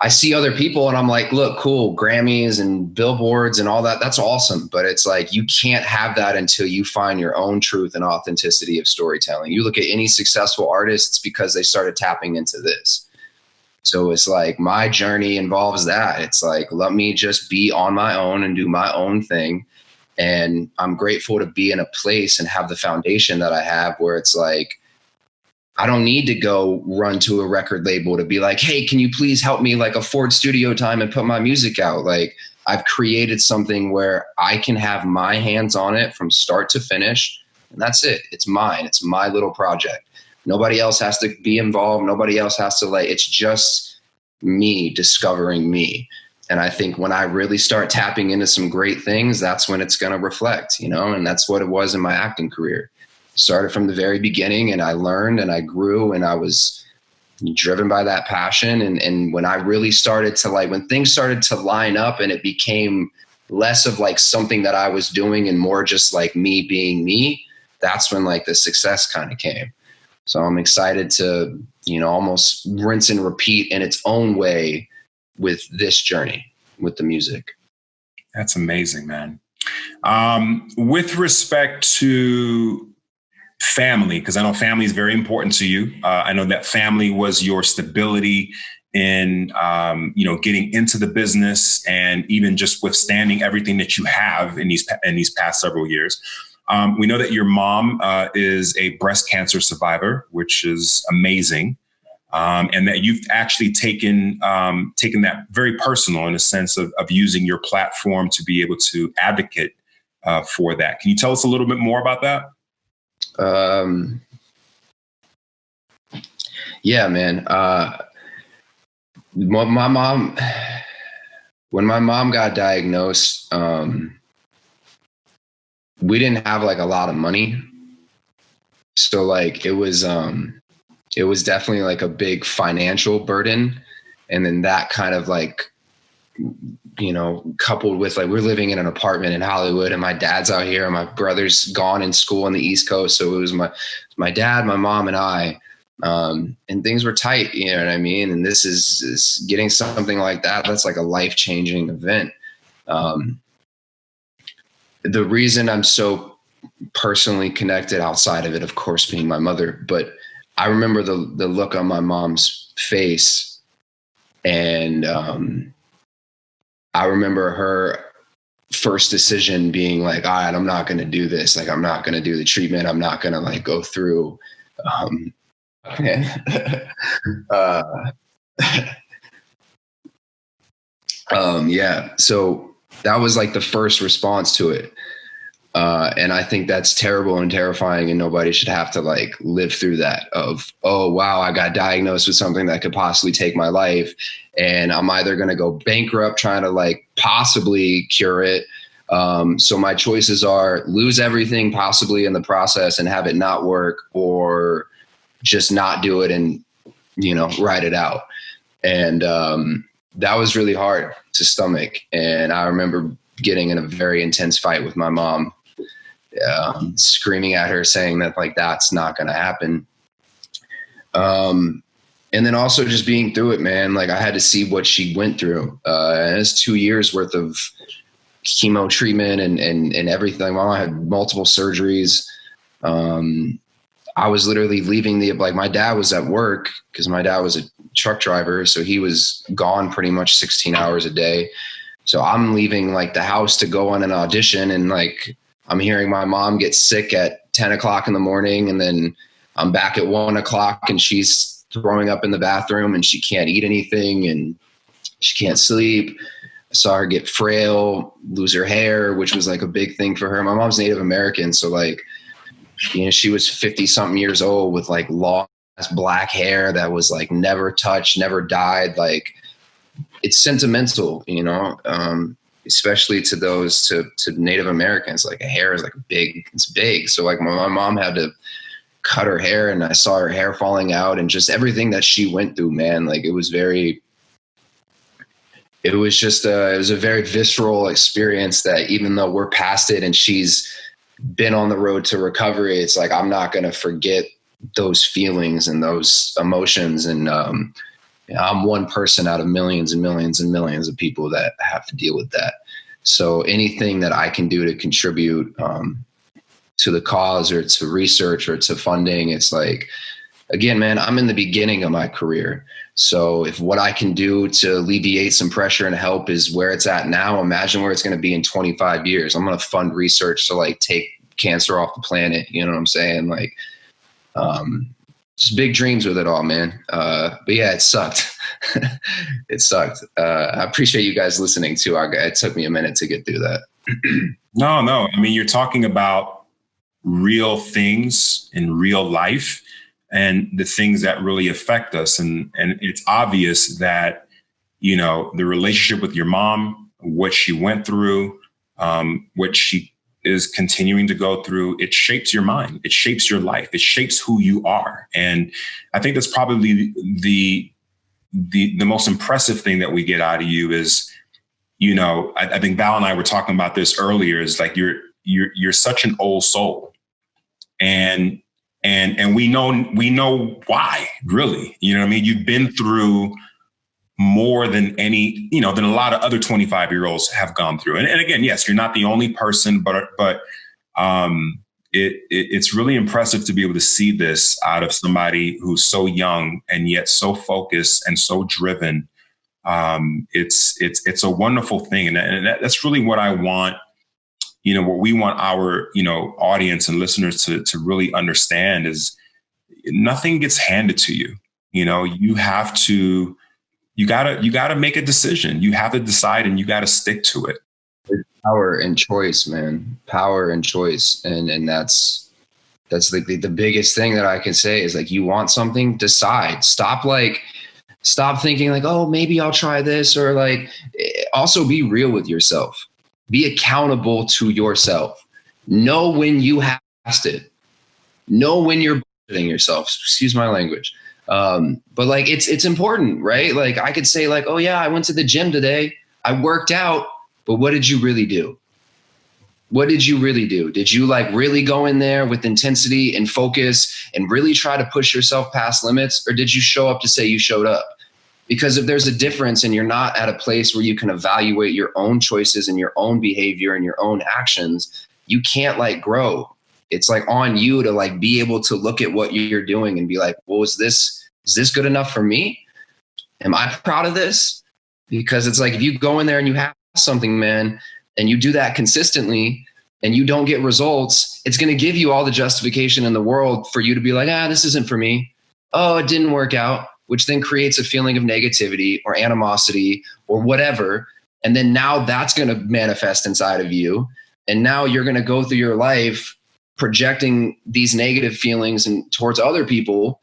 I see other people and I'm like, look, cool, Grammys and billboards and all that. That's awesome. But it's like, you can't have that until you find your own truth and authenticity of storytelling. You look at any successful artists because they started tapping into this. So it's like, my journey involves that. It's like, let me just be on my own and do my own thing. And I'm grateful to be in a place and have the foundation that I have where it's like, I don't need to go run to a record label to be like, hey, can you please help me like afford studio time and put my music out? Like, I've created something where I can have my hands on it from start to finish. And that's it. It's mine. It's my little project. Nobody else has to be involved. Nobody else has to like, it's just me discovering me. And I think when I really start tapping into some great things, that's when it's going to reflect, you know, and that's what it was in my acting career. Started from the very beginning, and I learned and I grew, and I was driven by that passion. And when I really started to like, when things started to line up and it became less of like something that I was doing and more just like me being me, that's when like the success kind of came. So I'm excited to, you know, almost rinse and repeat in its own way with this journey with the music. That's amazing, man. With respect to family, because I know family is very important to you. I know that family was your stability in, you know, getting into the business and even just withstanding everything that you have in these past several years. We know that your mom is a breast cancer survivor, which is amazing, and that you've actually taken that very personal in a sense of using your platform to be able to advocate for that. Can you tell us a little bit more about that? Yeah, man. When my mom got diagnosed, we didn't have like a lot of money. So like, it was definitely like a big financial burden. And then that kind of like you know, coupled with like, we're living in an apartment in Hollywood and my dad's out here and my brother's gone in school on the East Coast. So it was my dad, my mom, and I, and things were tight, you know what I mean? And this is getting something like that. That's like a life-changing event. The reason I'm so personally connected outside of it, of course, being my mother, but I remember the look on my mom's face, and I remember her first decision being like, all right, I'm not going to do this. Like, I'm not going to do the treatment. I'm not going to like go through, yeah. So that was like the first response to it. And I think that's terrible and terrifying, and nobody should have to like live through that of, oh, wow, I got diagnosed with something that could possibly take my life. And I'm either going to go bankrupt trying to like possibly cure it. So my choices are lose everything possibly in the process and have it not work, or just not do it and, you know, ride it out. And that was really hard to stomach. And I remember getting in a very intense fight with my mom, screaming at her, saying that like, that's not going to happen. And then also just being through it, man. Like, I had to see what she went through. And it's 2 years worth of chemo treatment and everything. My mom had multiple surgeries. I was literally leaving my dad was at work because my dad was a truck driver. So he was gone pretty much 16 hours a day. So I'm leaving like the house to go on an audition, and like, I'm hearing my mom get sick at 10 o'clock in the morning. And then I'm back at 1 o'clock and she's throwing up in the bathroom and she can't eat anything and she can't sleep. I saw her get frail, lose her hair, which was like a big thing for her. My mom's Native American. So like, you know, she was 50 something years old with like long black hair that was like never touched, never dyed. Like, it's sentimental, you know, especially to those, to Native Americans. Like, a hair is like it's big. So like my mom had to cut her hair, and I saw her hair falling out, and just everything that she went through, man. Like, it was a very visceral experience that even though we're past it and she's been on the road to recovery, it's like, I'm not going to forget those feelings and those emotions. And, I'm one person out of millions and millions and millions of people that have to deal with that. So anything that I can do to contribute to the cause or to research or to funding, it's like, again, man, I'm in the beginning of my career. So if what I can do to alleviate some pressure and help is where it's at now, imagine where it's going to be in 25 years. I'm going to fund research to like take cancer off the planet. You know what I'm saying? Like, just big dreams with it all, man. But yeah, it sucked. It sucked. I appreciate you guys listening too. It took me a minute to get through that. No. I mean, you're talking about real things in real life and the things that really affect us. And it's obvious that, you know, the relationship with your mom, what she went through, what she is continuing to go through, it shapes your mind. It shapes your life. It shapes who you are. And I think that's probably the most impressive thing that we get out of you is, you know, I think Val and I were talking about this earlier, is like, you're such an old soul. And we know why, really. You know what I mean? You've been through more than than a lot of other 25-year-olds have gone through. And again, yes, you're not the only person, but it's really impressive to be able to see this out of somebody who's so young and yet so focused and so driven. It's a wonderful thing. And that's really what I want, you know, what we want our, you know, audience and listeners to really understand is nothing gets handed to you. You know, you gotta make a decision. You have to decide, and you gotta stick to it. Power and choice, man. Power and choice. And that's like the biggest thing that I can say is like, you want something, decide. Stop thinking like, oh, maybe I'll try this, or like, also be real with yourself. Be accountable to yourself. Know when you have it. Know when you're bullshitting yourself. Excuse my language. But like, it's important, right? Like, I could say like, oh yeah, I went to the gym today. I worked out, but what did you really do? What did you really do? Did you like really go in there with intensity and focus and really try to push yourself past limits? Or did you show up to say you showed up? Because if there's a difference and you're not at a place where you can evaluate your own choices and your own behavior and your own actions, you can't like grow. It's like on you to like be able to look at what you're doing and be like, well, is this good enough for me? Am I proud of this? Because it's like, if you go in there and you have something, man, and you do that consistently and you don't get results, it's going to give you all the justification in the world for you to be like, this isn't for me. Oh, it didn't work out, which then creates a feeling of negativity or animosity or whatever. And then now that's going to manifest inside of you. And now you're going to go through your life projecting these negative feelings and towards other people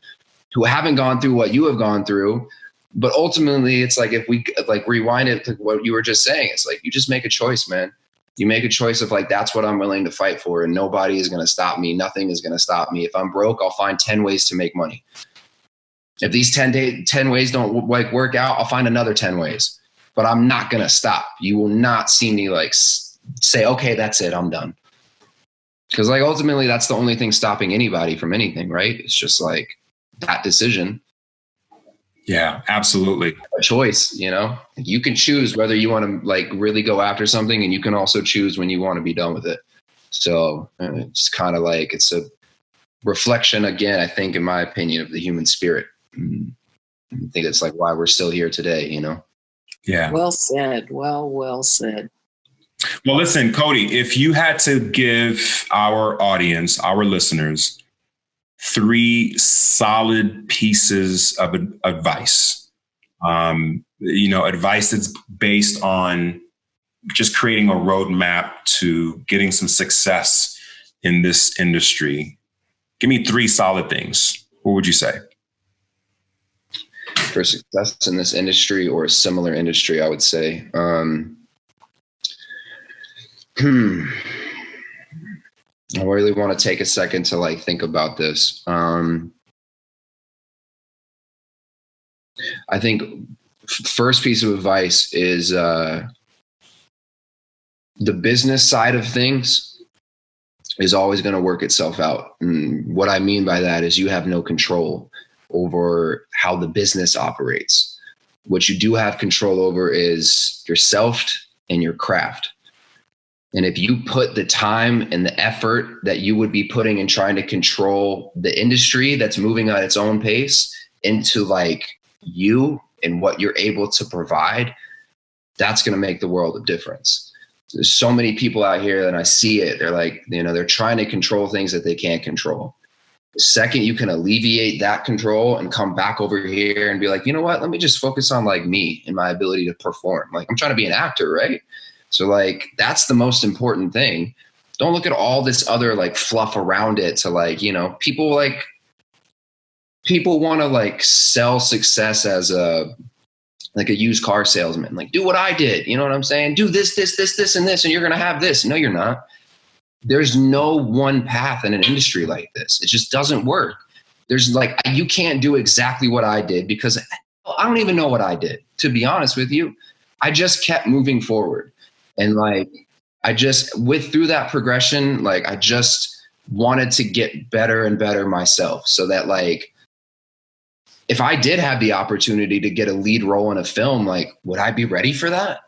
who haven't gone through what you have gone through. But ultimately, it's like, if we like rewind it to what you were just saying, it's like, you just make a choice, man. You make a choice of like, that's what I'm willing to fight for. And nobody is going to stop me. Nothing is going to stop me. If I'm broke, I'll find 10 ways to make money. If these 10 ways don't like work out, I'll find another 10 ways, but I'm not going to stop. You will not see me like say, okay, that's it, I'm done. Because like, ultimately, that's the only thing stopping anybody from anything, right? It's just like that decision. Yeah, absolutely. A choice, you know, you can choose whether you want to like really go after something, and you can also choose when you want to be done with it. So it's kind of like, it's a reflection again, I think, in my opinion, of the human spirit. I think it's like why we're still here today, you know? Yeah. Well said. Well said. Well, listen, Cody, if you had to give our audience, our listeners, 3 solid pieces of advice, advice that's based on just creating a roadmap to getting some success in this industry, give me 3 solid things. What would you say? For success in this industry or a similar industry, I would say, I really want to take a second to like think about this. I think first piece of advice is the business side of things is always going to work itself out. And what I mean by that is you have no control over how the business operates. What you do have control over is yourself and your craft. And if you put the time and the effort that you would be putting in trying to control the industry that's moving at its own pace into like you and what you're able to provide, that's going to make the world of difference. There's so many people out here and I see it. They're like, they're trying to control things that they can't control. The second you can alleviate that control and come back over here and be like, you know what, let me just focus on like me and my ability to perform. Like, I'm trying to be an actor, right? So like, that's the most important thing. Don't look at all this other like fluff around it to like, people want to like sell success as a used car salesman. Like, do what I did. You know what I'm saying? Do this, and this, and you're going to have this. No, you're not. There's no one path in an industry like this. It just doesn't work. There's like, you can't do exactly what I did because I don't even know what I did. To be honest with you, I just kept moving forward. And like, through that progression, like I just wanted to get better and better myself so that like, if I did have the opportunity to get a lead role in a film, like, would I be ready for that?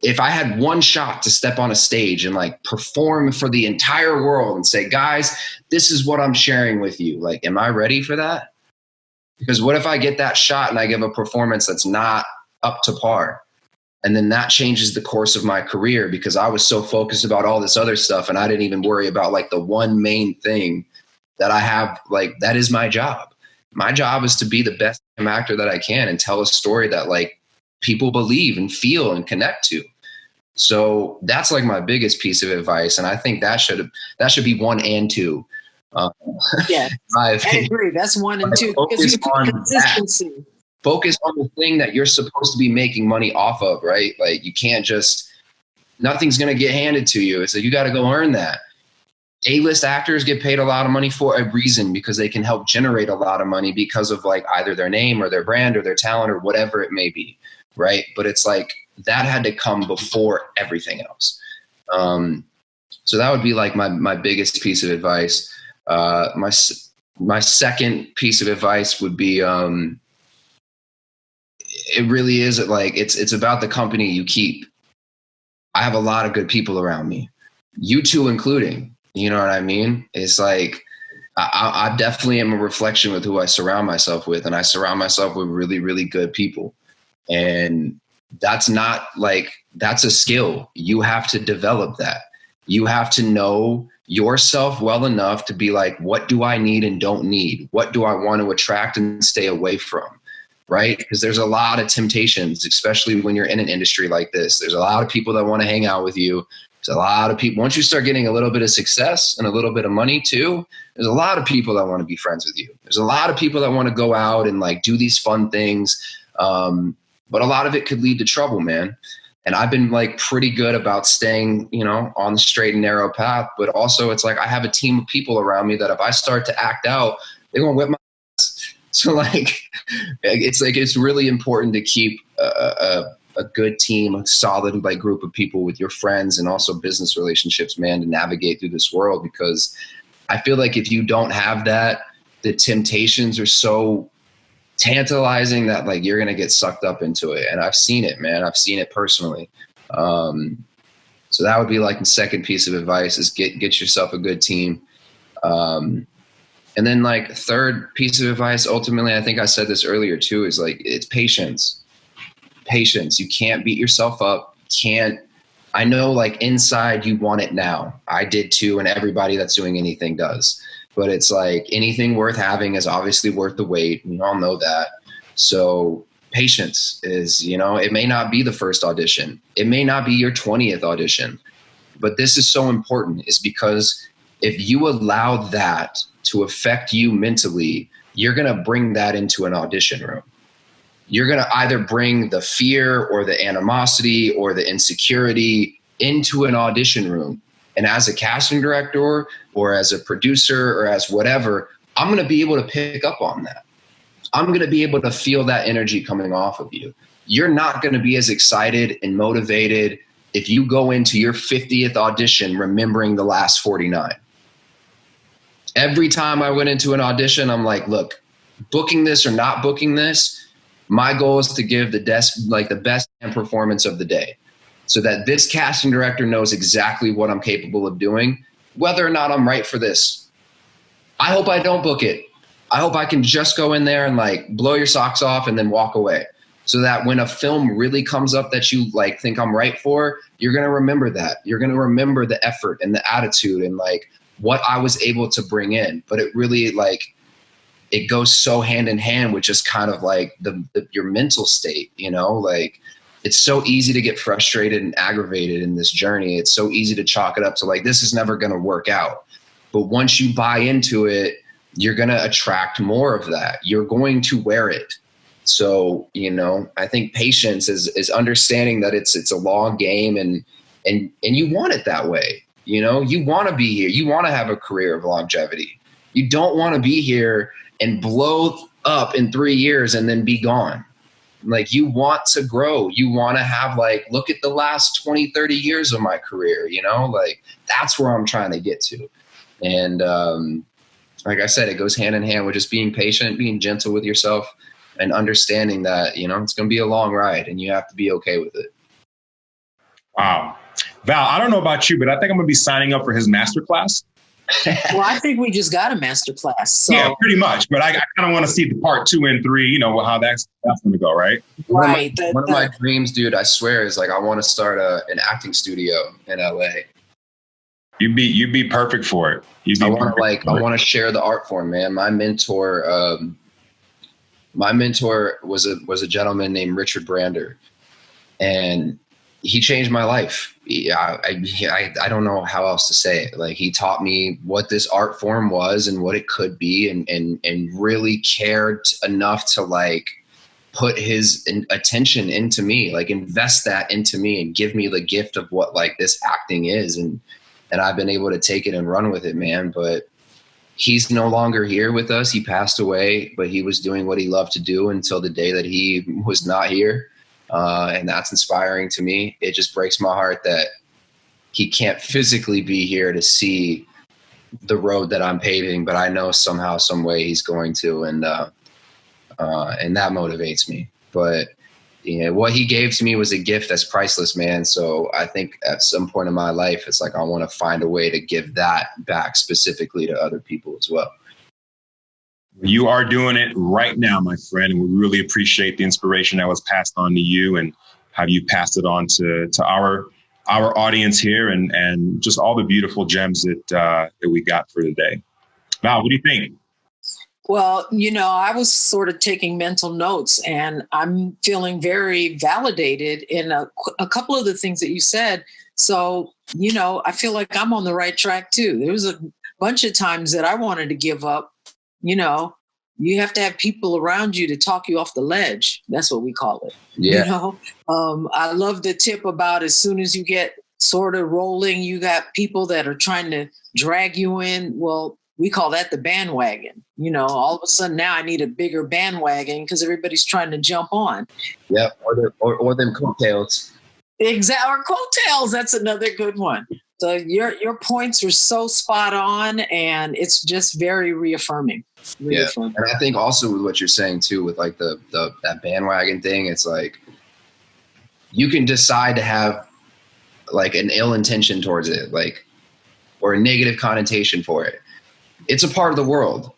If I had one shot to step on a stage and like perform for the entire world and say, guys, this is what I'm sharing with you. Like, am I ready for that? Because what if I get that shot and I give a performance that's not up to par? And then that changes the course of my career because I was so focused about all this other stuff and I didn't even worry about like the one main thing that I have, like, that is my job. My job is to be the best actor that I can and tell a story that like people believe and feel and connect to. So that's like my biggest piece of advice. And I think that should be 1 and 2. Yeah, I agree. That's 1 and 2. Focus on consistency. Focus on the thing that you're supposed to be making money off of, right? Like you can't nothing's going to get handed to you. It's like, you got to go earn that. A-list actors get paid a lot of money for a reason because they can help generate a lot of money because of like either their name or their brand or their talent or whatever it may be. Right. But it's like, that had to come before everything else. So that would be like my biggest piece of advice. My second piece of advice would be, it really is like, it's about the company you keep. I have a lot of good people around me, you two including, you know what I mean? It's like, I definitely am a reflection with who I surround myself with. And I surround myself with really, really good people. And that's not like, that's a skill. You have to develop that. You have to know yourself well enough to be like, what do I need and don't need? What do I want to attract and stay away from? Right? Because there's a lot of temptations, especially when you're in an industry like this. There's a lot of people that want to hang out with you. There's a lot of people, once you start getting a little bit of success and a little bit of money too, there's a lot of people that want to be friends with you. There's a lot of people that want to go out and like do these fun things. But a lot of it could lead to trouble, man. And I've been like pretty good about staying, you know, on the straight and narrow path. But also it's like I have a team of people around me that if I start to act out, they're going to whip my ass. So like, it's really important to keep a good team, a solid like group of people with your friends and also business relationships, man, to navigate through this world. Because I feel like if you don't have that, the temptations are so tantalizing that like you're gonna get sucked up into it. And I've seen it, man. I've seen it personally. So that would be like the second piece of advice is get yourself a good team. And then like third piece of advice, ultimately, I think I said this earlier too, is like, it's patience. Patience. You can't beat yourself up. I know like inside you want it now. I did too. And everybody that's doing anything does. But it's like anything worth having is obviously worth the wait. We all know that. So patience is, you know, it may not be the first audition. It may not be your 20th audition. But this is so important is because if you allow that to affect you mentally, you're going to bring that into an audition room. You're going to either bring the fear or the animosity or the insecurity into an audition room. And as a casting director or as a producer or as whatever, I'm going to be able to pick up on that. I'm going to be able to feel that energy coming off of you. You're not going to be as excited and motivated if you go into your 50th audition remembering the last 49. Every time I went into an audition, I'm like, look, booking this or not booking this, my goal is to give the best performance of the day so that this casting director knows exactly what I'm capable of doing, whether or not I'm right for this. I hope I don't book it. I hope I can just go in there and like blow your socks off and then walk away so that when a film really comes up that you like think I'm right for, you're going to remember that. You're going to remember the effort and the attitude and like what I was able to bring in. But it really like, it goes so hand in hand with just kind of like your mental state, you know, like it's so easy to get frustrated and aggravated in this journey. It's so easy to chalk it up to like, this is never going to work out. But once you buy into it, you're going to attract more of that. You're going to wear it. So, you know, I think patience is understanding that it's a long game and you want it that way. You know, you want to be here. You want to have a career of longevity. You don't want to be here and blow up in 3 years and then be gone. Like you want to grow. You want to have like, look at the last 20, 30 years of my career, you know, like that's where I'm trying to get to. And like I said, it goes hand in hand with just being patient, being gentle with yourself and understanding that, you know, it's going to be a long ride and you have to be okay with it. Wow. Val, I don't know about you, but I think I'm going to be signing up for his masterclass. Well, I think we just got a master class. So. Yeah, pretty much. But I kind of want to see the part 2 and 3, you know, how that's going to go, right? Right. One of my dreams, dude, I swear, is like I want to start an acting studio in LA. You'd be perfect for it. I want to share the art form, man. My mentor was a gentleman named Richard Brander, and he changed my life. I don't know how else to say it. Like he taught me what this art form was and what it could be and really cared enough to like put his attention into me, like invest that into me and give me the gift of what like this acting is. And I've been able to take it and run with it, man. But he's no longer here with us. He passed away, but he was doing what he loved to do until the day that he was not here. And that's inspiring to me. It just breaks my heart that he can't physically be here to see the road that I'm paving, but I know somehow, some way he's going to, and that motivates me. But what he gave to me was a gift that's priceless, man. So I think at some point in my life, it's like I want to find a way to give that back specifically to other people as well. You are doing it right now, my friend. And we really appreciate the inspiration that was passed on to you and how you passed it on to our audience here and just all the beautiful gems that we got for today. Val, what do you think? Well, I was sort of taking mental notes, and I'm feeling very validated in a couple of the things that you said. So, I feel like I'm on the right track too. There was a bunch of times that I wanted to give up. You have to have people around you to talk you off the ledge. That's what we call it. Yeah. I love the tip about as soon as you get sort of rolling, you got people that are trying to drag you in. Well, we call that the bandwagon. All of a sudden now I need a bigger bandwagon because everybody's trying to jump on. Yeah, or them coattails. Exactly, or coattails. That's another good one. So your points are so spot on, and it's just very reaffirming. Yeah, and I think also with what you're saying too, with like that bandwagon thing, it's like you can decide to have like an ill intention towards it, like, or a negative connotation for it. It's a part of the world.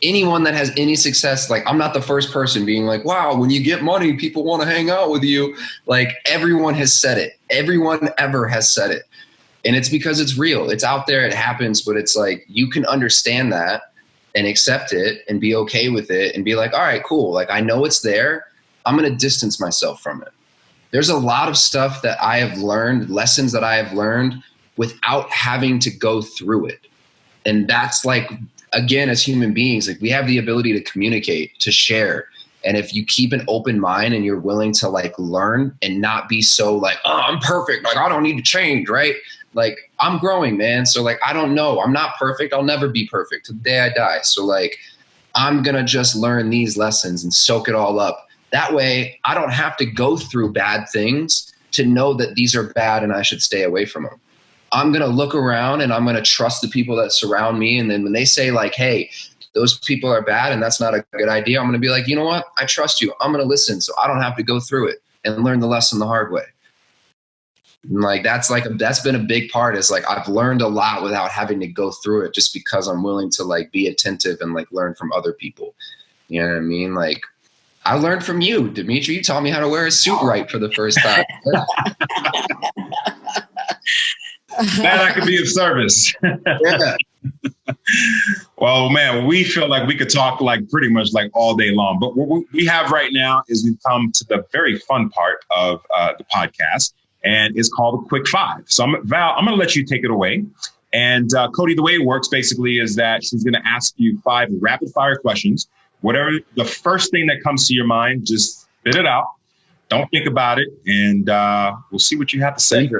Anyone that has any success, like I'm not the first person being like, wow, when you get money, people want to hang out with you. Like everyone has said it. Everyone ever has said it. And it's because it's real. It's out there. It happens. But it's like you can understand that and accept it and be okay with it and be like, all right, cool. Like I know it's there. I'm going to distance myself from it. There's a lot of stuff that I have learned, lessons that I have learned without having to go through it. And that's like, again, as human beings, like we have the ability to communicate, to share. And if you keep an open mind and you're willing to like learn and not be so like, oh, I'm perfect. Like I don't need to change, right? Like I'm growing, man. So like, I don't know. I'm not perfect. I'll never be perfect till the day I die. So like, I'm going to just learn these lessons and soak it all up. That way I don't have to go through bad things to know that these are bad and I should stay away from them. I'm going to look around and I'm going to trust the people that surround me. And then when they say like, hey, those people are bad and that's not a good idea, I'm going to be like, you know what? I trust you. I'm going to listen so I don't have to go through it and learn the lesson the hard way. And like, that's been a big part is like, I've learned a lot without having to go through it just because I'm willing to like be attentive and like learn from other people. You know what I mean? Like I learned from you, Dimitri. You taught me how to wear a suit right for the first time. Glad I could be of service. Yeah. Well, man, we feel like we could talk like pretty much like all day long. But what we have right now is we've come to the very fun part of the podcast, and it's called a Quick Five. So Val, I'm going to let you take it away. And Cody, the way it works basically is that she's going to ask you 5 rapid fire questions. Whatever the first thing that comes to your mind, just spit it out. Don't think about it, and we'll see what you have to say.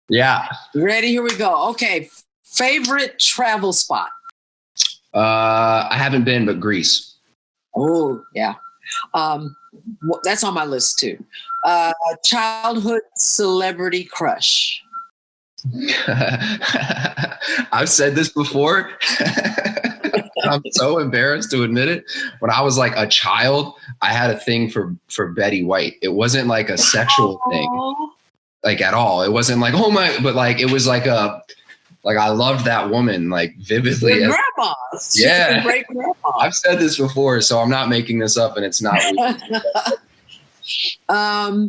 Yeah. Ready? Here we go. Okay. Favorite travel spot? I haven't been, but Greece. Oh, yeah. That's on my list too. Childhood celebrity crush. I've said this before. I'm so embarrassed to admit it. When I was like a child, I had a thing for Betty White. It wasn't like a sexual thing, like at all. It wasn't like, oh my, but like, it was like I loved that woman like vividly. Your grandma. Yeah. Great grandma. I've said this before, so I'm not making this up and it's not.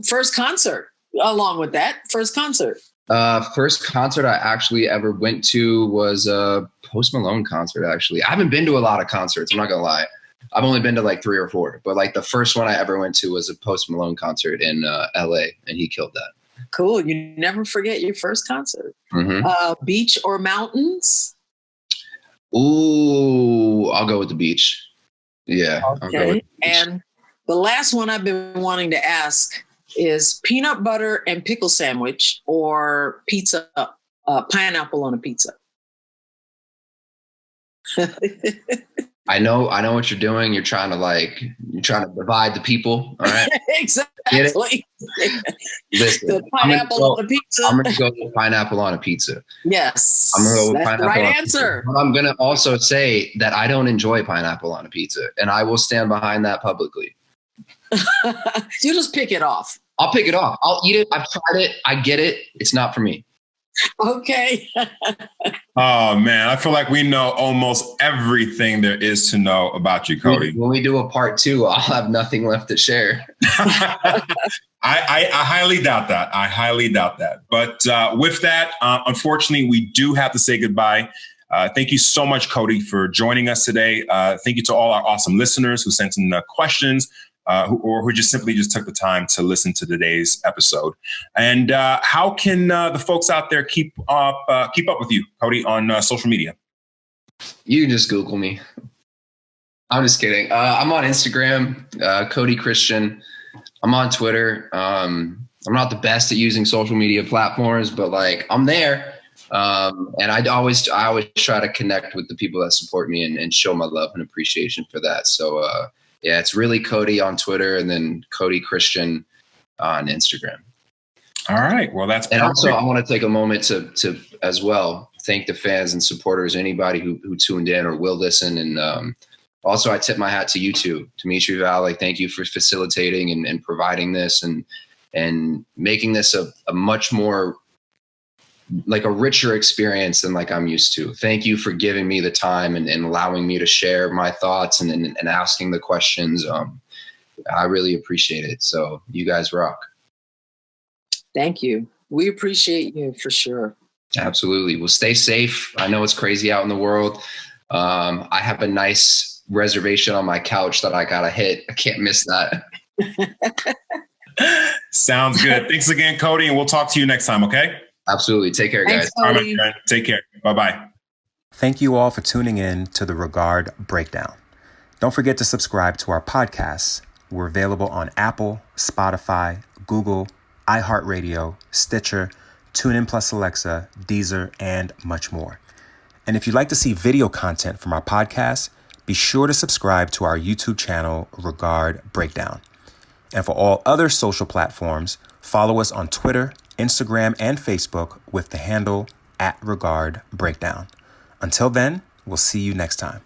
First concert along with that. First concert I actually ever went to was a Post Malone concert. Actually, I haven't been to a lot of concerts. I'm not gonna lie. I've only been to like 3 or 4, but like the first one I ever went to was a Post Malone concert in LA, and he killed that. Cool. You never forget your first concert. Mm-hmm. Beach or mountains? Ooh, I'll go with the beach. Yeah. Okay. I'll go with the beach. And the last one I've been wanting to ask is peanut butter and pickle sandwich or pizza, pineapple on a pizza. I know what you're doing. You're trying to divide the people. All right. Exactly. Listen, The pineapple on the pizza. I'm going to go with pineapple on a pizza. Yes. I'm going to go with That's pineapple the right on answer. Pizza. But I'm going to also say that I don't enjoy pineapple on a pizza, and I will stand behind that publicly. You just pick it off. I'll pick it off. I'll eat it. I've tried it. I get it. It's not for me. Okay. Oh man, I feel like we know almost everything there is to know about you, Cody. When we do a part 2, I'll have nothing left to share. I highly doubt that. I highly doubt that. But with that, unfortunately, we do have to say goodbye. Thank you so much, Cody, for joining us today. Thank you to all our awesome listeners who sent in questions. Who just simply took the time to listen to today's episode. And how can the folks out there keep up with you, Cody, on social media? You can just Google me. I'm just kidding. I'm on Instagram, Cody Christian. I'm on Twitter. I'm not the best at using social media platforms, but like I'm there. And I always try to connect with the people that support me and show my love and appreciation for that. So, yeah, it's really Cody on Twitter and then Cody Christian on Instagram. All right. Well, that's perfect. And also I want to take a moment to as well thank the fans and supporters, anybody who tuned in or will listen. And also I tip my hat to you two, Dimitri, Val. Like, thank you for facilitating and providing this and making this a much more like a richer experience than like I'm used to. Thank you for giving me the time and allowing me to share my thoughts and asking the questions. I really appreciate it. So you guys rock. Thank you. We appreciate you for sure. Absolutely. Well, stay safe. I know it's crazy out in the world. I have a nice reservation on my couch that I gotta hit. I can't miss that. Sounds good. Thanks again, Cody. And we'll talk to you next time. Okay. Absolutely. Take care, guys. Thanks, Cody. All right, my friend. Take care. Bye-bye. Thank you all for tuning in to the Regard Breakdown. Don't forget to subscribe to our podcasts. We're available on Apple, Spotify, Google, iHeartRadio, Stitcher, TuneIn Plus Alexa, Deezer, and much more. And if you'd like to see video content from our podcast, be sure to subscribe to our YouTube channel, Regard Breakdown. And for all other social platforms, follow us on Twitter, Instagram, and Facebook with the handle @RegardBreakdown. Until then, we'll see you next time.